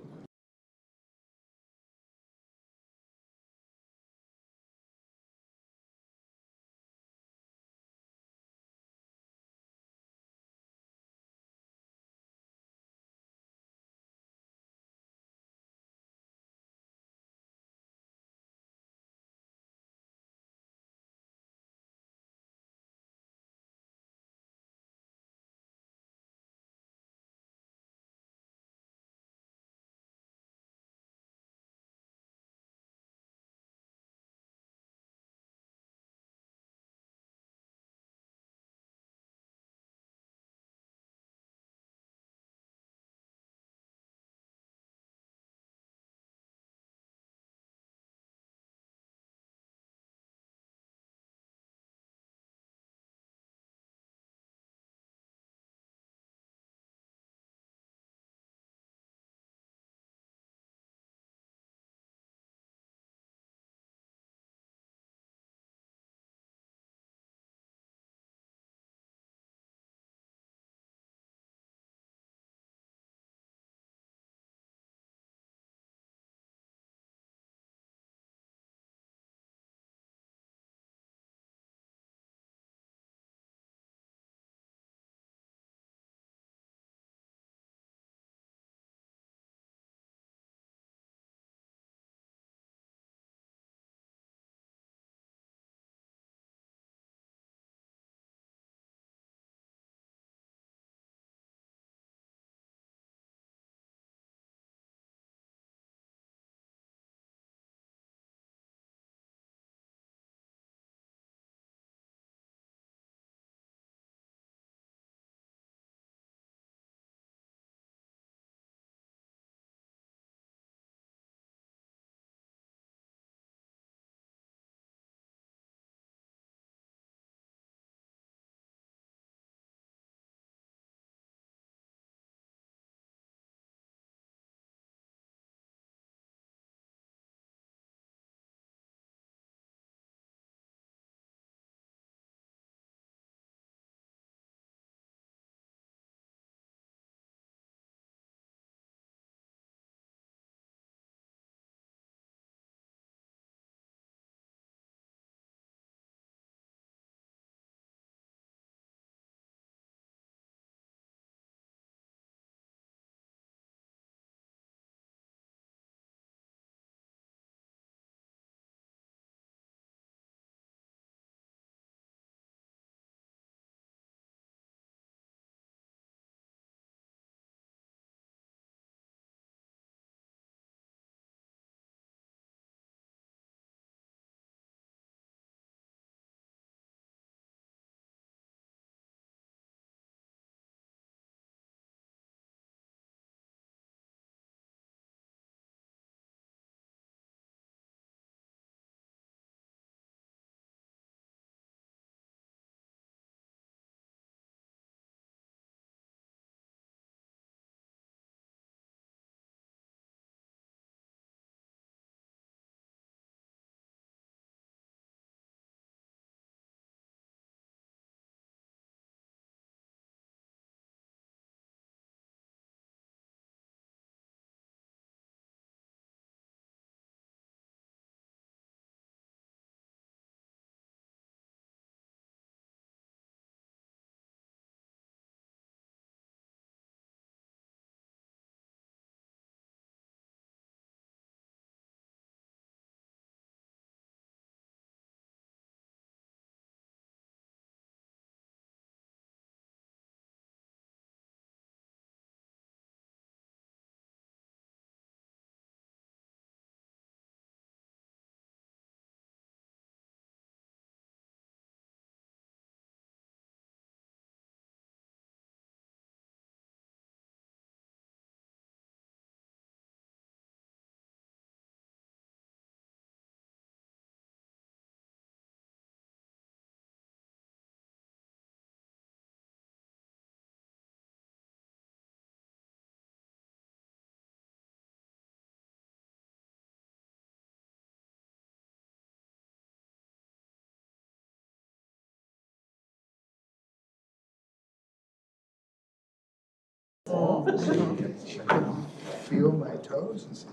Feel my toes and see.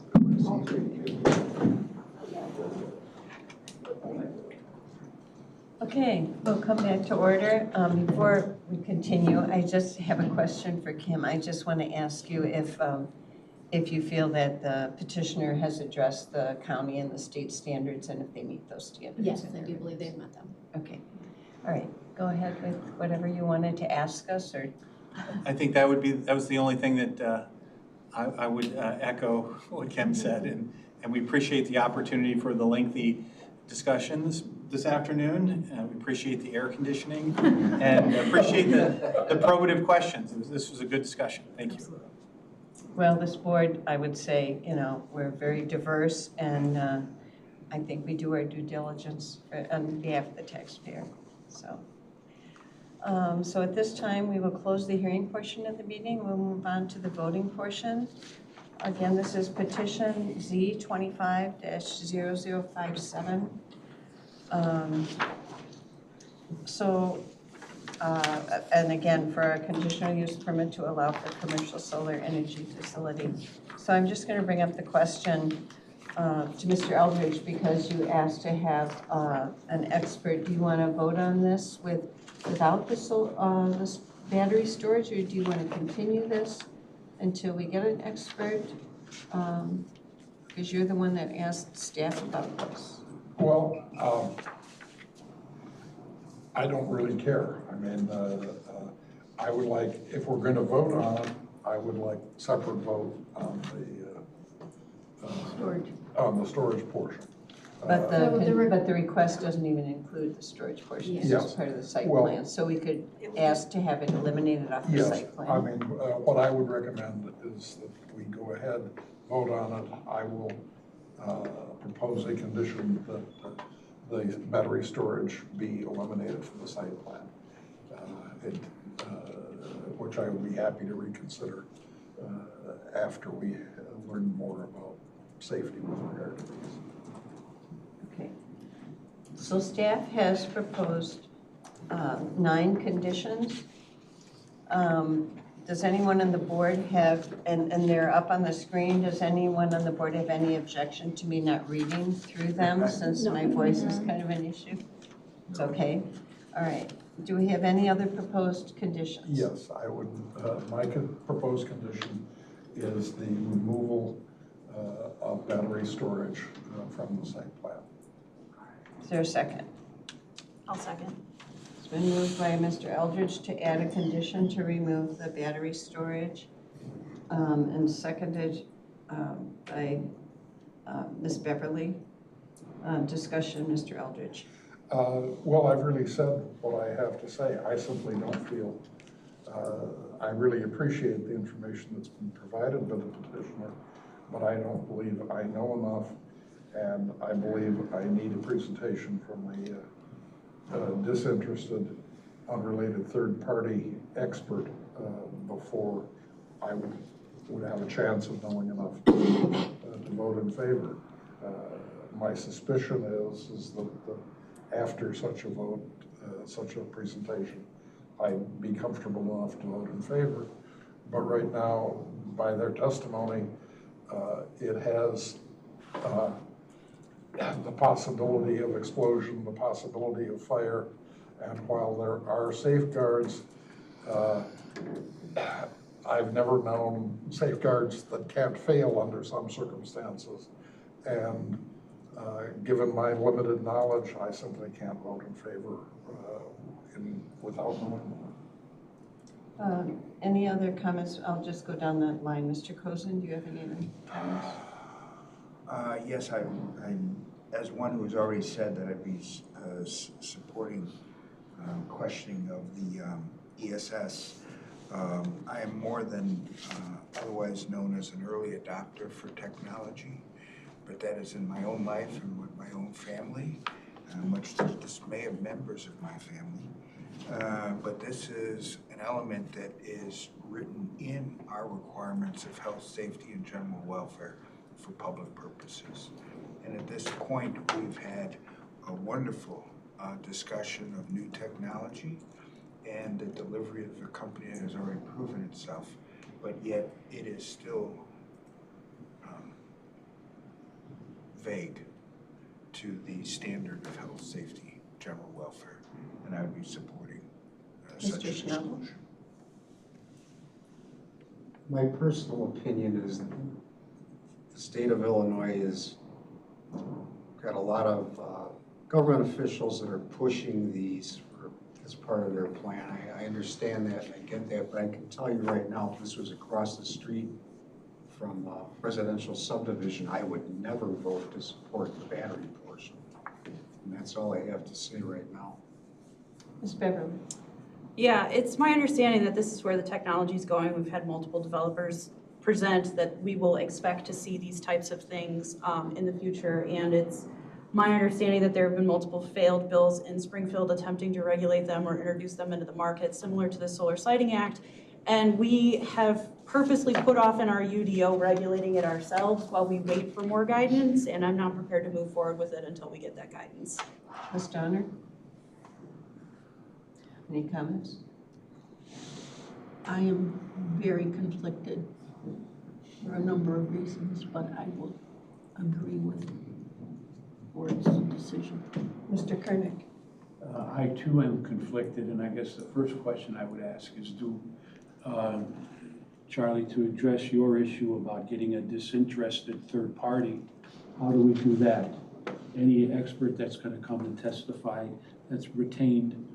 Okay, we'll come back to order. Before we continue, I just have a question for Kim. I just want to ask you if you feel that the petitioner has addressed the county and the state standards and if they meet those standards. Yes, I do believe they've met them. Okay, all right, go ahead with whatever you wanted to ask us, or. I think that was the only thing that I would echo what Kim said, and we appreciate the opportunity for the lengthy discussions this afternoon. We appreciate the air conditioning and appreciate the probative questions. This was a good discussion. Thank you. Well, this board, I would say, we're very diverse, and I think we do our due diligence on behalf of the taxpayer. So at this time, we will close the hearing portion of the meeting. We'll move on to the voting portion. Again, this is petition Z25-0057. And again, for a conditional use permit to allow for commercial solar energy facility. So I'm just going to bring up the question to Mr. Eldridge, because you asked to have an expert. Do you want to vote on this without this battery storage, or do you want to continue this until we get an expert? Because you're the one that asked staff about this. Well, I don't really care. I mean, I would like, if we're going to vote on it, I would like separate vote on the storage portion. But the request doesn't even include the storage portion. It's Yes. just part of the site Well, plan. So we could ask to have it eliminated off the Yes, site plan. I mean, what I would recommend is that we go ahead, vote on it. I will propose a condition that the battery storage be eliminated from the site plan, which I would be happy to reconsider after we learn more about safety with regard to these. Okay. So staff has proposed 9 conditions. Does anyone on the board have, and they're up on the screen, does anyone on the board have any objection to me not reading through them, since my voice is kind of an issue? It's okay? All right. Do we have any other proposed conditions? Yes, I would, my proposed condition is the removal of battery storage from the site plan. Is there a second? I'll second. It's been moved by Mr. Eldridge to add a condition to remove the battery storage, and seconded by Ms. Beverly. Discussion, Mr. Eldridge. Well, I've really said what I have to say. I simply don't feel, I really appreciate the information that's been provided by the petitioner, but I don't believe I know enough, and I believe I need a presentation from a disinterested, unrelated third-party expert before I would have a chance of knowing enough to vote in favor. My suspicion is that after such a vote, such a presentation, I'd be comfortable enough to vote in favor. But right now, by their testimony, it has the possibility of explosion, the possibility of fire, and while there are safeguards, I've never known safeguards that can't fail under some circumstances. And given my limited knowledge, I simply can't vote in favor without knowing more. Any other comments? I'll just go down that line. Mr. Cozen, do you have any other comments? Yes, I'm, as one who has already said that I'd be supporting questioning of the ESS. I am more than otherwise known as an early adopter for technology, but that is in my own life and with my own family, much to the dismay of members of my family. But this is an element that is written in our requirements of health, safety, and general welfare for public purposes. And at this point, we've had a wonderful discussion of new technology and the delivery of a company that has already proven itself but yet it is still vague to the standard of health, safety, general welfare, and I would be supporting such Mr. Schnabel? exclusion. My personal opinion is that the state of Illinois has got a lot of government officials that are pushing these as part of their plan. I understand that, I get that, but I can tell you right now, if this was across the street from a residential subdivision, I would never vote to support the battery portion. And that's all I have to say right now. Ms. Beverly? Yeah, it's my understanding that this is where the technology is going. We've had multiple developers present that we will expect to see these types of things in the future. And it's my understanding that there have been multiple failed bills in Springfield attempting to regulate them or introduce them into the market, similar to the Solar Siting Act. And we have purposely put off in our UDO regulating it ourselves while we wait for more guidance. And I'm not prepared to move forward with it until we get that guidance. Ms. Donner? Any comments? I am very conflicted for a number of reasons, but I will agree with the board's decision. Mr. Kernick? I too am conflicted, and I guess the first question I would ask is Charlie, to address your issue about getting a disinterested third party, how do we do that? Any expert that's going to come and testify that's retained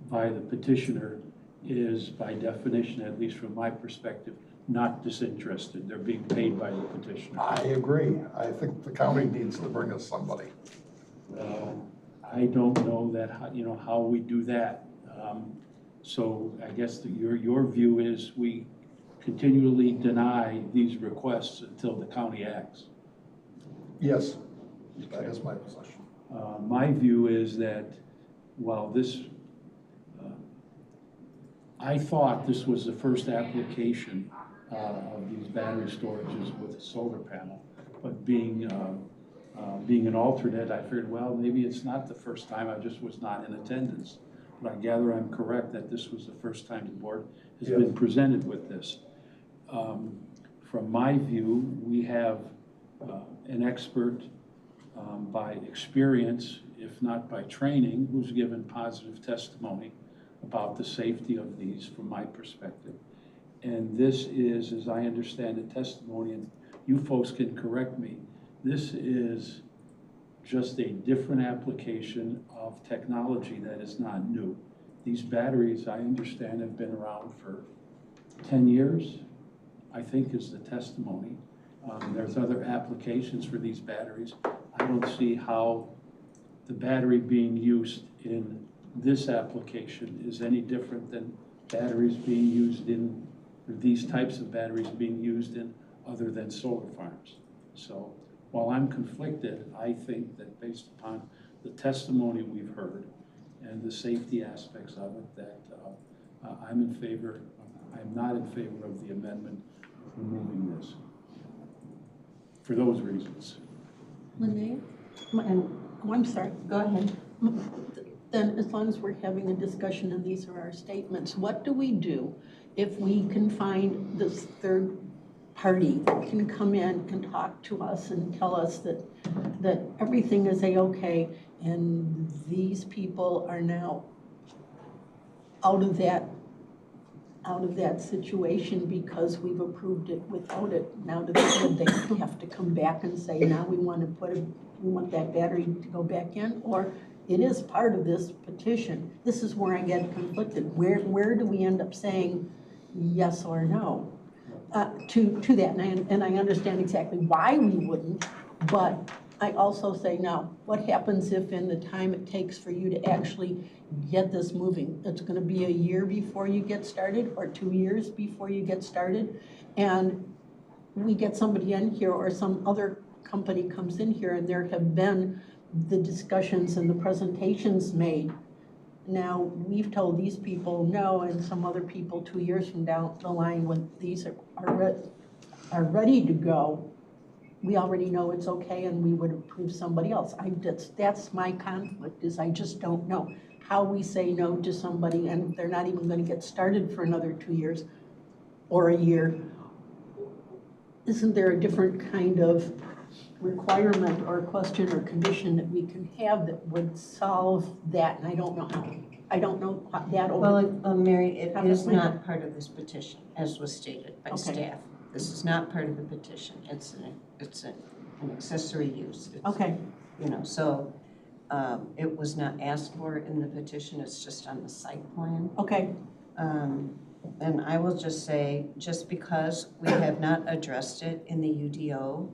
by the petitioner is, by definition, at least from my perspective, not disinterested. They're being paid by the petitioner. I agree. I think the county needs to bring us somebody. I don't know that, how we do that. So I guess your view is we continually deny these requests until the county acts. Yes, that is my position. My view is that while this, I thought this was the first application of these battery storages with a solar panel, but being an alternate, I figured, well, maybe it's not the first time, I just was not in attendance. But I gather I'm correct that this was the first time the board has been presented with this. From my view, we have an expert by experience, if not by training, who's given positive testimony about the safety of these from my perspective. And this is, as I understand the testimony, and you folks can correct me, this is just a different application of technology that is not new. These batteries, I understand, have been around for 10 years, I think is the testimony. There's other applications for these batteries. I don't see how the battery being used in this application is any different than batteries being used in, or these types of batteries being used in other than solar farms. So while I'm conflicted, I think that based upon the testimony we've heard and the safety aspects of it, that I'm in favor, I'm not in favor of the amendment removing this for those reasons. Linnea? Oh, I'm sorry. Go ahead. Then as long as we're having a discussion and these are our statements, what do we do if we can find this third party that can come in, can talk to us and tell us that everything is A-okay and these people are now out of that situation because we've approved it without it? Now do they have to come back and say, now we want that battery to go back in? Or it is part of this petition. This is where I get conflicted. Where do we end up saying yes or no to that? And I understand exactly why we wouldn't, but I also say, now, what happens if in the time it takes for you to actually get this moving, it's gonna be a year before you get started or 2 years before you get started, and we get somebody in here or some other company comes in here and there have been the discussions and the presentations made. Now, we've told these people no, and some other people 2 years from down the line when these are ready to go, we already know it's okay and we would approve somebody else. That's my conflict, is I just don't know how we say no to somebody and they're not even gonna get started for another 2 years or a year, isn't there a different kind of requirement or question or condition that we can have that would solve that? And I don't know how, I don't know that over. Well, Mary, it How is does it- not part of this petition, as was stated by Okay. staff. This is not part of the petition. It's an accessory use. It's, Okay, you know, so it was not asked for in the petition. It's just on the site plan. okay, And I will just say, just because we have not addressed it in the UDO,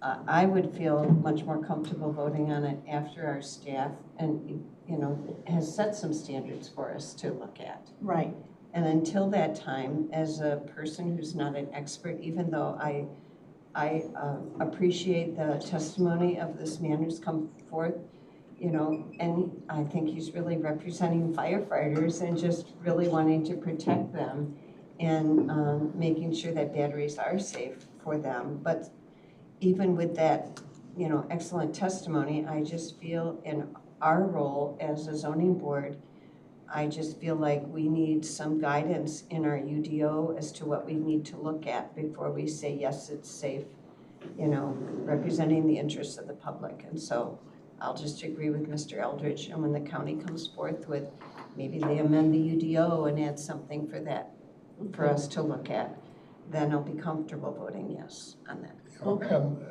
I would feel much more comfortable voting on it after our staff and, you know, has set some standards for us to look at. right. And until that time, as a person who's not an expert, even though I appreciate the testimony of this man who's come forth, you know, and I think he's really representing firefighters and just really wanting to protect them and making sure that batteries are safe for them. But even with that, you know, excellent testimony, I just feel in our role as a zoning board, I just feel like we need some guidance in our UDO as to what we need to look at before we say, yes, it's safe, you know, representing the interests of the public. And so I'll just agree with Mr. Eldridge, and when the county comes forth with, maybe they amend the UDO and add something for that, for us to look at, then I'll be comfortable voting yes on that.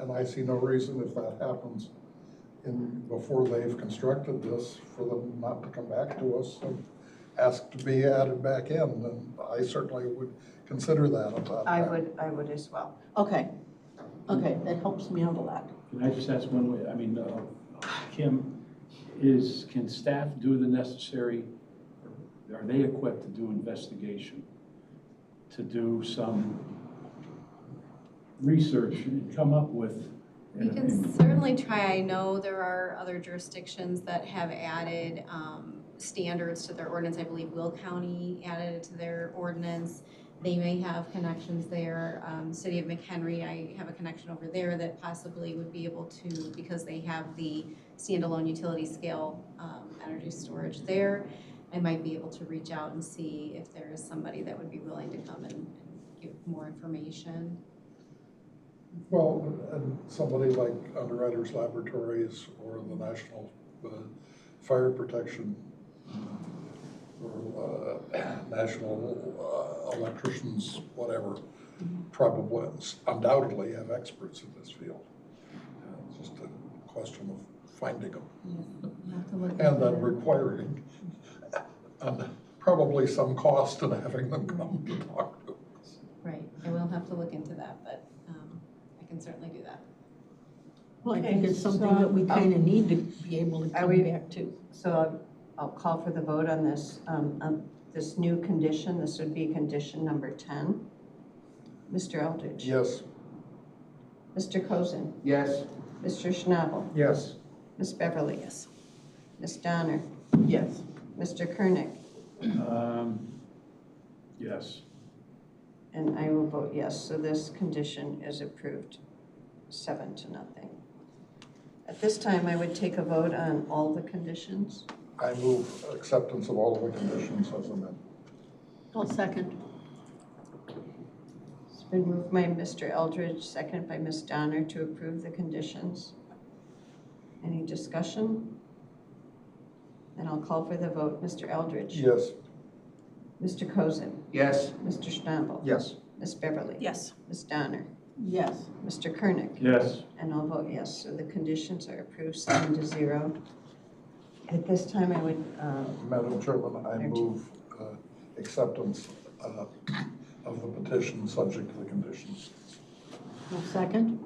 And I see no reason if that happens before they've constructed this, for them not to come back to us and ask to be added back in, and I certainly would consider that about I that. would as well. Okay, okay, that helps me out a lot. Can I just ask one way, I mean, Kim, can staff do the necessary, are they equipped to do investigation? To do some research and come up with? We can certainly try. I know there are other jurisdictions that have added standards to their ordinance. I believe Will County added it to their ordinance. They may have connections there. City of McHenry, I have a connection over there that possibly would be able to, because they have the standalone utility scale energy storage there. I might be able to reach out and see if there is somebody that would be willing to come and give more information. Well, and somebody like Underwriters Laboratories or the National Fire Protection or National Electricians, whatever, probably, undoubtedly have experts in this field. It's just a question of finding them. And then requiring, and probably some cost in having them come to talk to us. Right, I will have to look into that, but I can certainly do that. Well, I think it's something that we kind of need to be able to come back to. So I'll call for the vote on this, this new condition. This would be condition number 10. Mr. Eldridge? Yes. Mr. Cozen? Yes. Mr. Schnabel? Yes. Ms. Beverly? Yes. Ms. Donner? Yes. Mr. Kernick? Yes. And I will vote yes. So this condition is approved 7-0. At this time, I would take a vote on all the conditions. I move acceptance of all of the conditions as amended. I'll second. It's been moved by Mr. Eldridge, second by Ms. Donner to approve the conditions. Any discussion? Then I'll call for the vote. Mr. Eldridge? Yes. Mr. Cozen? Yes. Mr. Schnabel? Yes. Ms. Beverly? Yes. Ms. Donner? Yes. Mr. Kernick? Yes. And I'll vote yes. So the conditions are approved 7-0. At this time, I would, Madam Chairman, I move acceptance of the petition subject to the conditions. I'll second.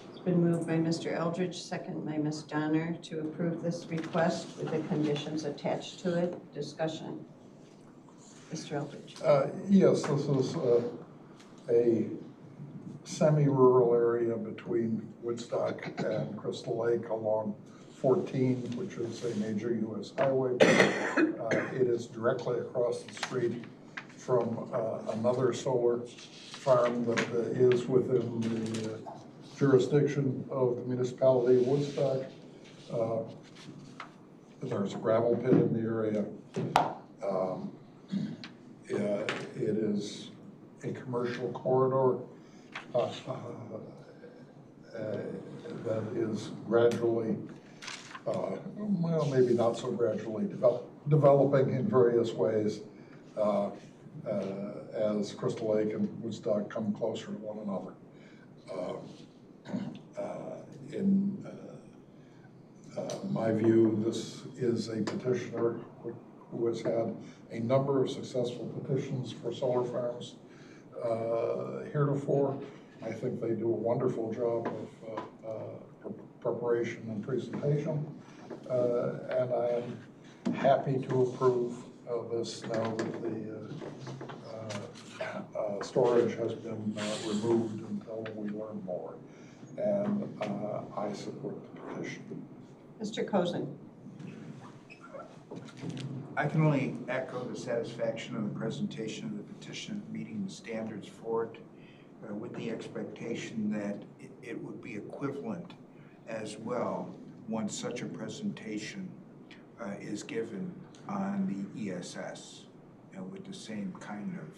it's been moved by Mr. Eldridge, second by Ms. Donner to approve this request with the conditions attached to it. Discussion. Mr. Eldridge. Yes, this is a semi-rural area between Woodstock and Crystal Lake along 14, which is a major U.S. highway. It is directly across the street from another solar farm that is within the jurisdiction of the municipality of Woodstock. There's a gravel pit in the area. It is a commercial corridor that is gradually, well, maybe not so gradually, developing in various ways as Crystal Lake and Woodstock come closer to one another. In my view, this is a petitioner who has had a number of successful petitions for solar farms heretofore. I think they do a wonderful job of preparation and presentation, and I am happy to approve of this now that the storage has been removed until we learn more. And I support the petition. Mr. Cozen. I can only echo the satisfaction of the presentation of the petition, meeting the standards for it, with the expectation that it would be equivalent as well once such a presentation is given on the ESS, with the same kind of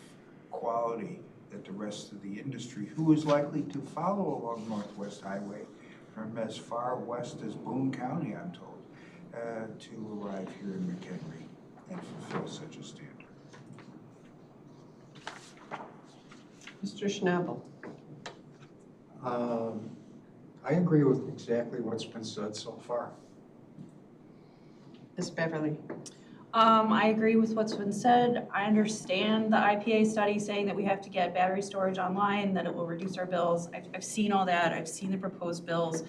quality that the rest of the industry, who is likely to follow along Northwest Highway from as far west as Boone County, I'm told, to arrive here in McHenry and fulfill such a standard. Mr. Schnabel. I agree with exactly what's been said so far. Ms. Beverly. I agree with what's been said. I understand the IPA study saying that we have to get battery storage online, that it will reduce our bills. I've seen all that. I've seen the proposed bills.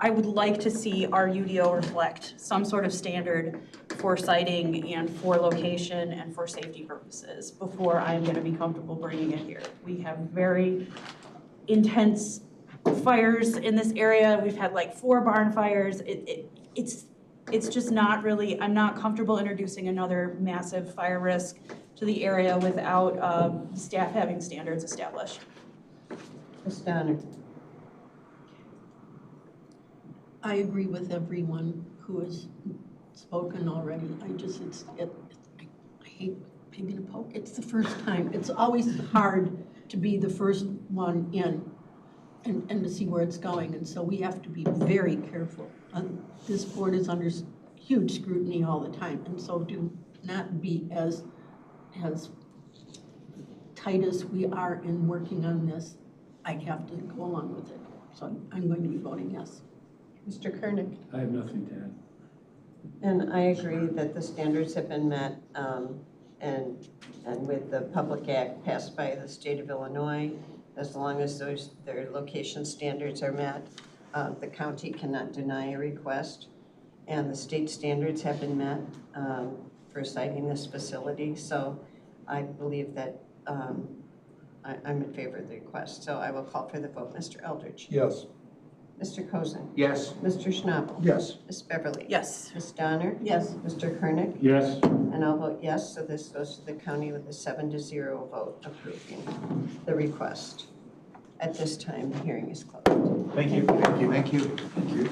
I would like to see our UDO reflect some sort of standard for siting and for location and for safety purposes before I'm going to be comfortable bringing it here. We have very intense fires in this area. We've had like 4 barn fires. It's just not really, I'm not comfortable introducing another massive fire risk to the area without staff having standards established. Ms. Donner. I agree with everyone who has spoken already. I hate pig in a poke. It's the first time. It's always hard to be the first one in and to see where it's going. And so we have to be very careful. This board is under huge scrutiny all the time. And so do not be as tight as we are in working on this. I have to go along with it. So I'm going to be voting yes. Mr. Koenig. I have nothing to add. And I agree that the standards have been met, and with the Public Act passed by the state of Illinois, as long as their location standards are met, the county cannot deny a request. And the state standards have been met for siting this facility. So I believe that I'm in favor of the request. So I will call for the vote. Mr. Eldridge. Yes. Mr. Cozen. Yes. Mr. Schnabel. Yes. Ms. Beverly. Yes. Ms. Donner. Yes. Mr. Koenig. Yes. And I'll vote yes, so this goes to the county with a 7-0 vote approving the request. At this time, the hearing is closed. Thank you. Thank you. Thank you.